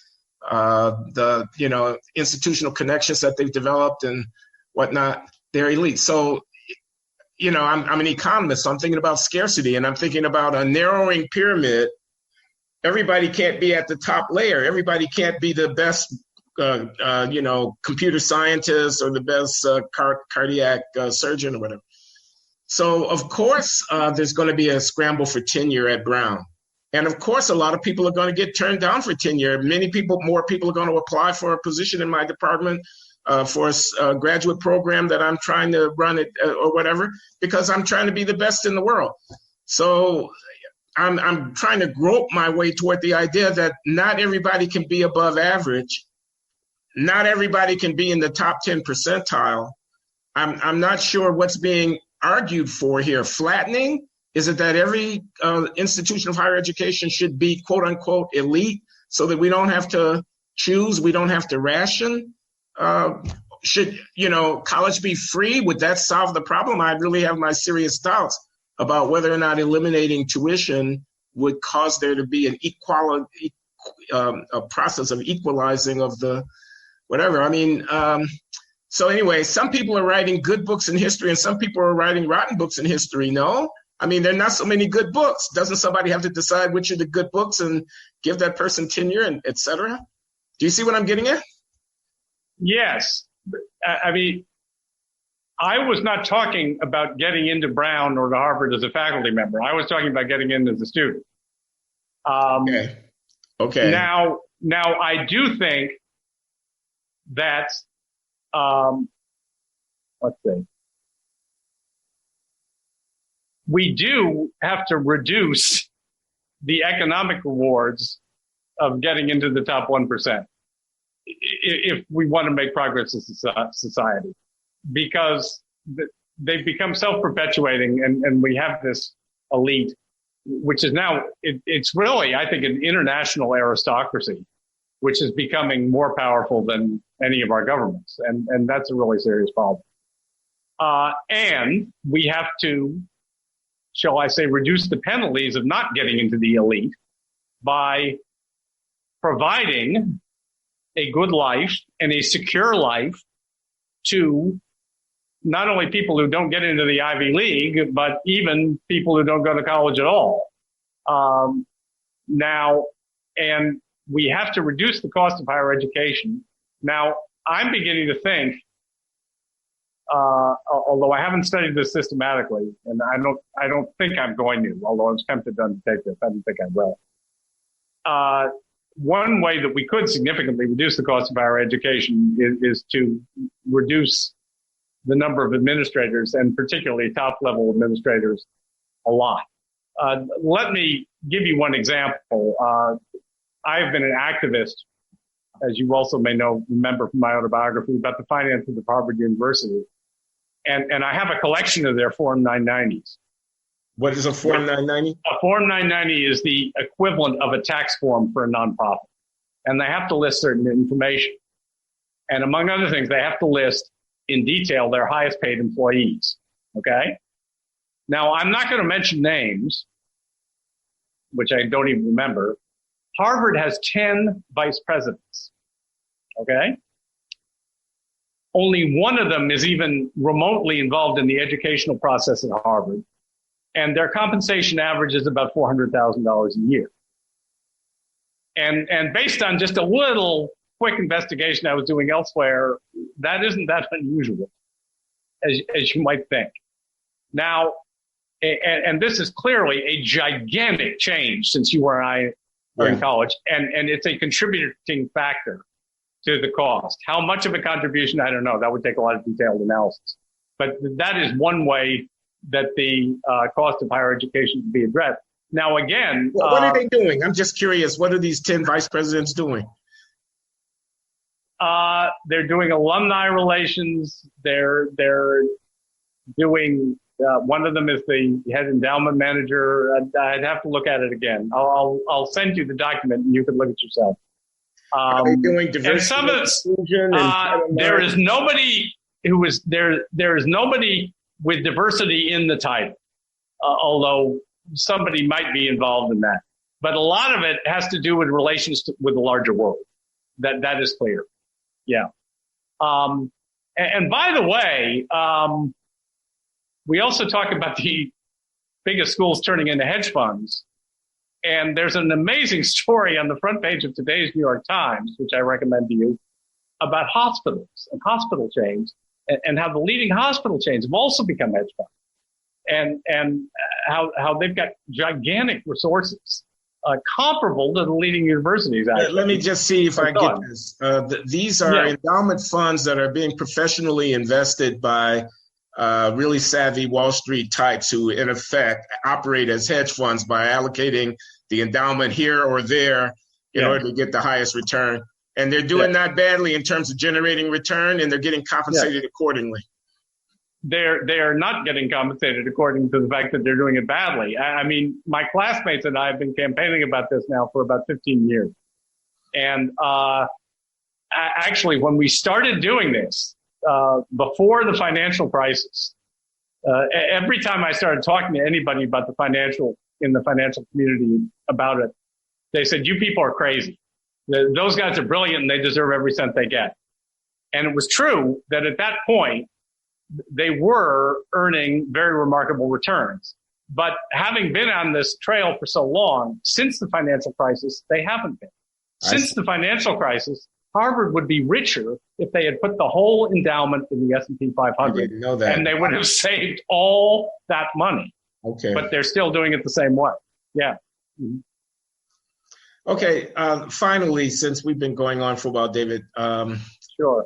the institutional connections that they've developed and whatnot. They're elite. So, I'm an economist, so I'm thinking about scarcity, and I'm thinking about a narrowing pyramid. Everybody can't be at the top layer. Everybody can't be the best, computer scientist or the best cardiac surgeon or whatever. So, of course, there's going to be a scramble for tenure at Brown. And, of course, a lot of people are going to get turned down for tenure. More people are going to apply for a position in my department for a graduate program that I'm trying to run it or whatever, because I'm trying to be the best in the world. So I'm trying to grope my way toward the idea that not everybody can be above average. Not everybody can be in the top 10 percentile. I'm not sure what's being argued for here. Flattening? Is it that every institution of higher education should be quote unquote elite so that we don't have to choose, we don't have to ration? Should, college be free? Would that solve the problem? I really have my serious doubts about whether or not eliminating tuition would cause there to be an a process of equalizing of the whatever. I mean, so anyway, some people are writing good books in history and some people are writing rotten books in history. No, I mean, there are not so many good books. Doesn't somebody have to decide which are the good books and give that person tenure and et cetera? Do you see what I'm getting at? Yes. I mean, I was not talking about getting into Brown or to Harvard as a faculty member. I was talking about getting in as a student. Okay. Now I do think that, let's see, we do have to reduce the economic rewards of getting into the top 1% if we want to make progress as a society, because they've become self-perpetuating, and we have this elite, which is now, it's really, I think, an international aristocracy, which is becoming more powerful than any of our governments. And that's a really serious problem. And we have to, shall I say, reduce the penalties of not getting into the elite by providing a good life and a secure life to not only people who don't get into the Ivy League, but even people who don't go to college at all. Now, and we have to reduce the cost of higher education. Now, I'm beginning to think, although I haven't studied this systematically, and I don't think I'm going to, although I was tempted to undertake this, I don't think I will. One way that we could significantly reduce the cost of higher education is to reduce the number of administrators, and particularly top-level administrators, a lot. Let me give you one example. I've been an activist as you also may remember from my autobiography, about the finances of Harvard University. And I have a collection of their Form 990s. What is a Form 990? A Form 990 is the equivalent of a tax form for a nonprofit. And they have to list certain information. And among other things, they have to list in detail their highest paid employees. Okay? Now, I'm not going to mention names, which I don't even remember. Harvard has 10 vice presidents. Okay? Only one of them is even remotely involved in the educational process at Harvard. And their compensation average is about $400,000 a year. And based on just a little quick investigation I was doing elsewhere, that isn't that unusual, as you might think. Now, and this is clearly a gigantic change since you and I were in college, and it's a contributing factor to the cost. How much of a contribution, I don't know. That would take a lot of detailed analysis. But that is one way that the cost of higher education can be addressed. Now, again... what are they doing? I'm just curious. What are these 10 vice presidents doing? They're doing alumni relations. They're doing... one of them is the head endowment manager. I'd have to look at it again. I'll send you the document and you can look at yourself. Are they doing diversity, and some of inclusion, there is nobody who is there. There is nobody with diversity in the title, although somebody might be involved in that. But a lot of it has to do with relations with the larger world. That is clear. Yeah. And by the way, we also talk about the biggest schools turning into hedge funds. And there's an amazing story on the front page of today's New York Times, which I recommend to you, about hospitals and hospital chains and how the leading hospital chains have also become hedge funds and how they've got gigantic resources comparable to the leading universities. Actually. Let me just see if I get this. These are endowment funds that are being professionally invested by really savvy Wall Street types who, in effect, operate as hedge funds by allocating the endowment here or there in order to get the highest return. And they're doing that badly in terms of generating return, and they're getting compensated accordingly. They're not getting compensated according to the fact that they're doing it badly. I mean, my classmates and I have been campaigning about this now for about 15 years. And actually, when we started doing this, before the financial crisis, every time I started talking to anybody about in the financial community about it, they said, "You people are crazy. Those guys are brilliant and they deserve every cent they get." And it was true that at that point, they were earning very remarkable returns. But having been on this trail for so long, since the financial crisis, they haven't been. Since the financial crisis, Harvard would be richer if they had put the whole endowment in the S&P 500. I didn't know that. And they would have saved all that money. Okay. But they're still doing it the same way. Yeah. Mm-hmm. Okay. Finally, since we've been going on for a while, David. Sure.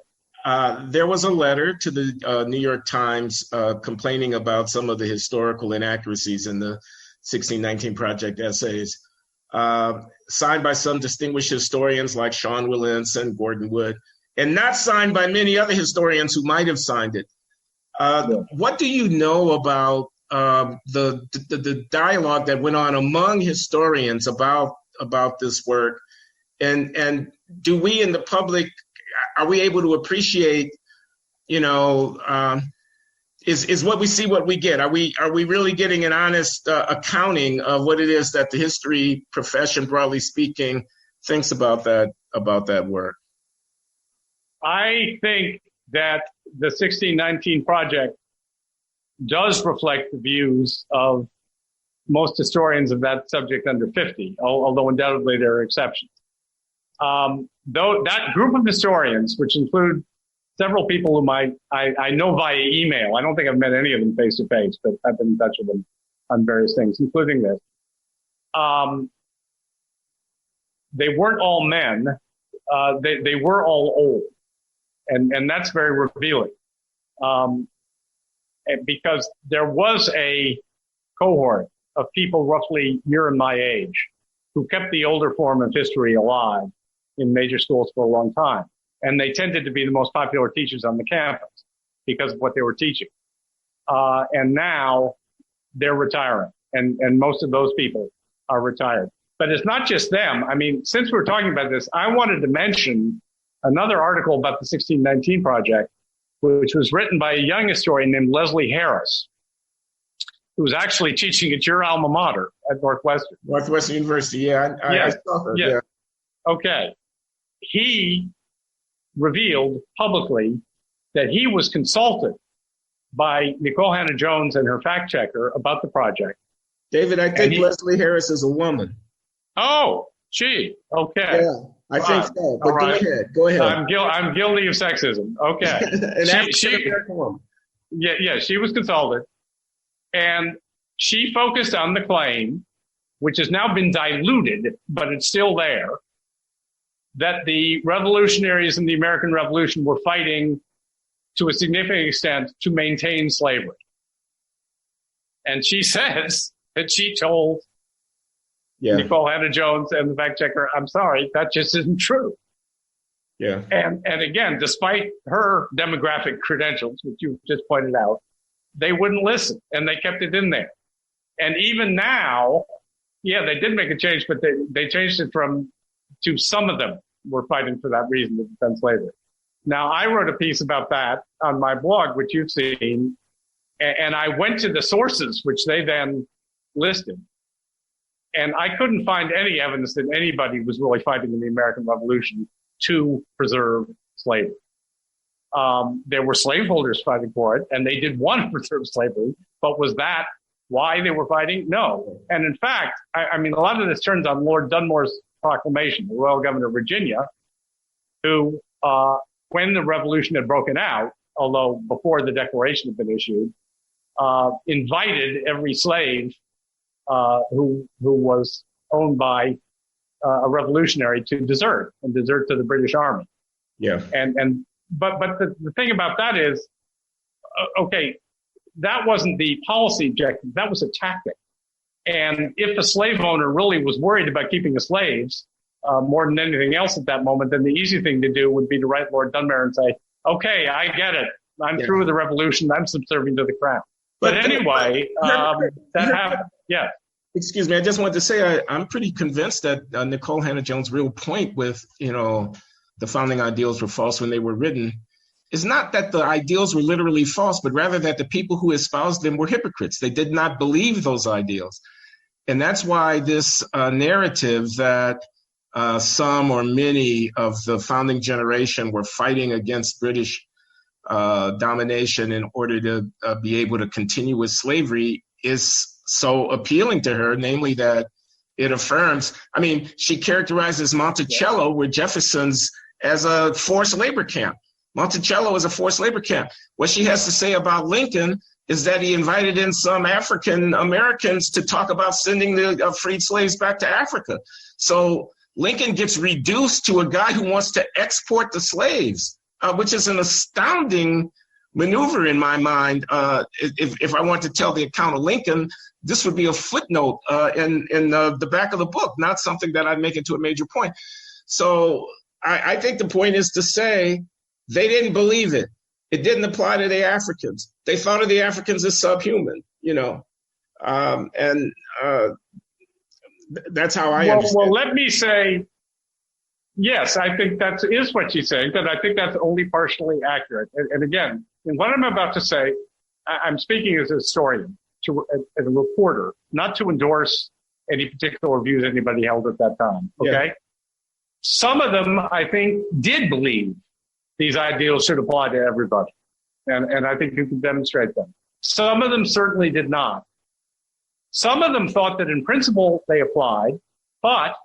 There was a letter to the New York Times complaining about some of the historical inaccuracies in the 1619 Project essays, signed by some distinguished historians like Sean Wilentz and Gordon Wood, and not signed by many other historians who might have signed it. What do you know about the dialogue that went on among historians about this work, and do we in the public, are we able to appreciate, is what we see what we get? Are we really getting an honest accounting of what it is that the history profession, broadly speaking, thinks about that work? I think that the 1619 Project does reflect the views of most historians of that subject under 50, although undoubtedly there are exceptions. Though that group of historians, which include several people whom I know via email, I don't think I've met any of them face to face, but I've been in touch with them on various things, including this. They weren't all men. They were all old. And that's very revealing. Because there was a cohort of people roughly your and my age who kept the older form of history alive in major schools for a long time. And they tended to be the most popular teachers on the campus because of what they were teaching. And now they're retiring, and most of those people are retired. But it's not just them. I mean, since we're talking about this, I wanted to mention another article about the 1619 Project, which was written by a young historian named Leslie Harris, who was actually teaching at your alma mater at Northwestern. Northwestern University, yeah. I saw her, yeah. Okay. He revealed publicly that he was consulted by Nicole Hannah-Jones and her fact checker about the project. David, I think Leslie Harris is a woman. Oh, she. Okay. Yeah, I think so. But right. Go ahead. I'm guilty of sexism. Okay. She was consulted, and she focused on the claim, which has now been diluted, but it's still there, that the revolutionaries in the American Revolution were fighting to a significant extent to maintain slavery. And she says that she told Nicole Hannah-Jones and the fact checker, I'm sorry, that just isn't true. Yeah. And again, despite her demographic credentials, which you just pointed out, they wouldn't listen, and they kept it in there. And even now, they did make a change, but they changed it to some of them were fighting for that reason to defend slavery. Now, I wrote a piece about that on my blog, which you've seen, and I went to the sources, which they then listed. And I couldn't find any evidence that anybody was really fighting in the American Revolution to preserve slavery. There were slaveholders fighting for it, and they did want to preserve slavery, but was that why they were fighting? No. And in fact, I mean, a lot of this turns on Lord Dunmore's proclamation, the Royal Governor of Virginia, who, when the revolution had broken out, although before the Declaration had been issued, invited every slave who was owned by a revolutionary to desert to the British Army. Yeah. But the thing about that is, okay, that wasn't the policy objective. That was a tactic. And if a slave owner really was worried about keeping the slaves more than anything else at that moment, then the easy thing to do would be to write Lord Dunmore and say, okay, I get it. I'm through with the revolution. I'm subservient to the crown. But anyway, that happened. Yeah. Excuse me. I just wanted to say I'm pretty convinced that Nicole Hannah-Jones' real point with, the founding ideals were false when they were written is not that the ideals were literally false, but rather that the people who espoused them were hypocrites. They did not believe those ideals. And that's why this narrative that some or many of the founding generation were fighting against British domination in order to be able to continue with slavery is so appealing to her, namely that it affirms. I mean, she characterizes Monticello with Jefferson's as a forced labor camp. Monticello is a forced labor camp. What she has to say about Lincoln is that he invited in some African Americans to talk about sending the freed slaves back to Africa. So Lincoln gets reduced to a guy who wants to export the slaves, which is an astounding maneuver in my mind. If I want to tell the account of Lincoln, this would be a footnote in the back of the book, not something that I'd make into a major point. So I think the point is to say they didn't believe it. It didn't apply to the Africans. They thought of the Africans as subhuman, and that's how I understand. Well, let me say, yes, I think that is what she's saying, but I think that's only partially accurate. And again, in what I'm about to say, I'm speaking as a historian, as a reporter, not to endorse any particular views anybody held at that time, okay? Yeah. Some of them, I think, did believe these ideals should apply to everybody. And I think you can demonstrate them. Some of them certainly did not. Some of them thought that in principle they applied, but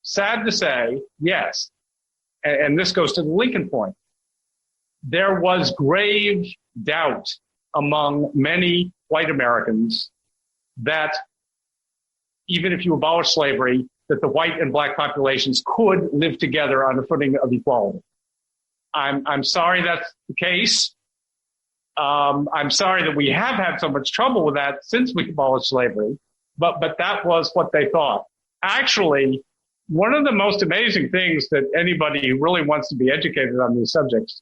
sad to say, yes, and this goes to the Lincoln point, there was grave doubt among many white Americans that even if you abolish slavery, that the white and black populations could live together on a footing of equality. I'm sorry that's the case. I'm sorry that we have had so much trouble with that since we abolished slavery, but that was what they thought. Actually, one of the most amazing things that anybody who really wants to be educated on these subjects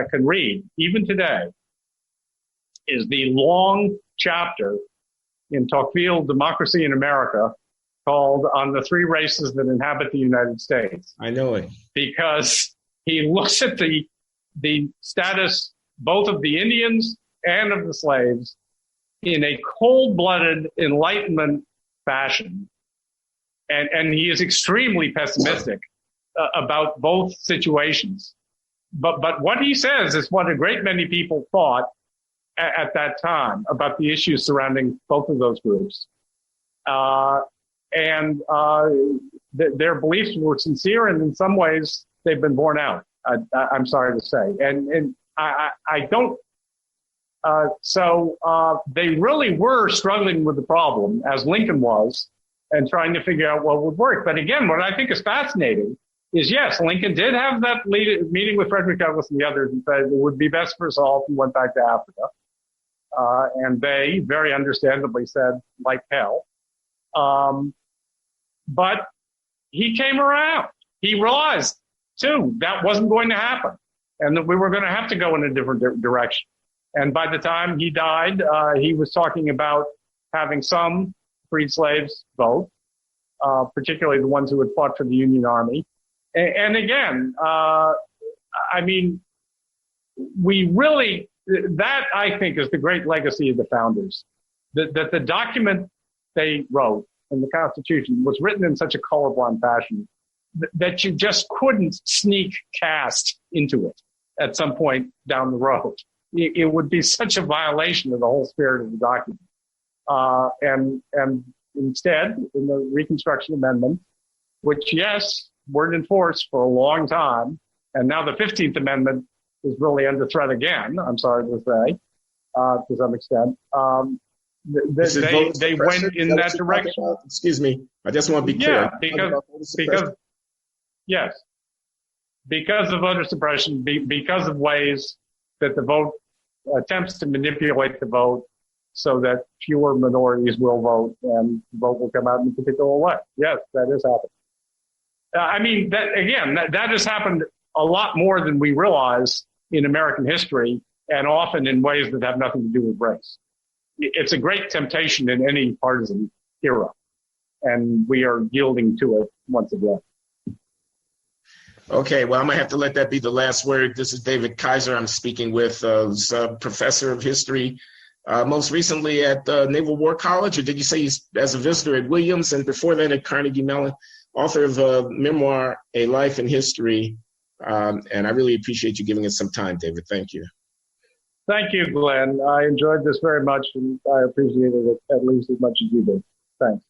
can read, even today, is the long chapter in Tocqueville, Democracy in America, called On the Three Races That Inhabit the United States. I know it. Because he looks at the status both of the Indians and of the slaves in a cold-blooded Enlightenment fashion. And he is extremely pessimistic about both situations. But what he says is what a great many people thought at that time about the issues surrounding both of those groups. Their beliefs were sincere, and in some ways they've been borne out, I'm sorry to say. And I don't. So they really were struggling with the problem, as Lincoln was, and trying to figure out what would work. But again, what I think is fascinating is, yes, Lincoln did have that meeting with Frederick Douglass and the others and said it would be best for us all if we went back to Africa. And they very understandably said, like hell. But he came around. He realized, too, that wasn't going to happen and that we were going to have to go in a different direction. And by the time he died, he was talking about having some freed slaves vote, particularly the ones who had fought for the Union Army. And again, I mean, we really, that I think is the great legacy of the founders, that the document they wrote in the Constitution was written in such a colorblind fashion that you just couldn't sneak caste into it at some point down the road. It would be such a violation of the whole spirit of the document. And instead, in the Reconstruction Amendment, which, yes, weren't enforced for a long time, and now the 15th Amendment is really under threat again, I'm sorry to say, to some extent. They went in that direction. Excuse me, I just want to be clear. Yeah, because of voter suppression, because of ways that the vote attempts to manipulate the vote so that fewer minorities will vote and the vote will come out in a particular way. Yes, that is happening. I mean, that has happened a lot more than we realize in American history, and often in ways that have nothing to do with race. It's a great temptation in any partisan era, and we are yielding to it once again. Okay, well, I'm going to have to let that be the last word. This is David Kaiser I'm speaking with, who's a professor of history, most recently at Naval War College, or did you say he's as a visitor at Williams, and before that at Carnegie Mellon, author of a memoir, A Life in History. And I really appreciate you giving us some time, David. Thank you. Thank you, Glenn. I enjoyed this very much, and I appreciated it at least as much as you did. Thanks.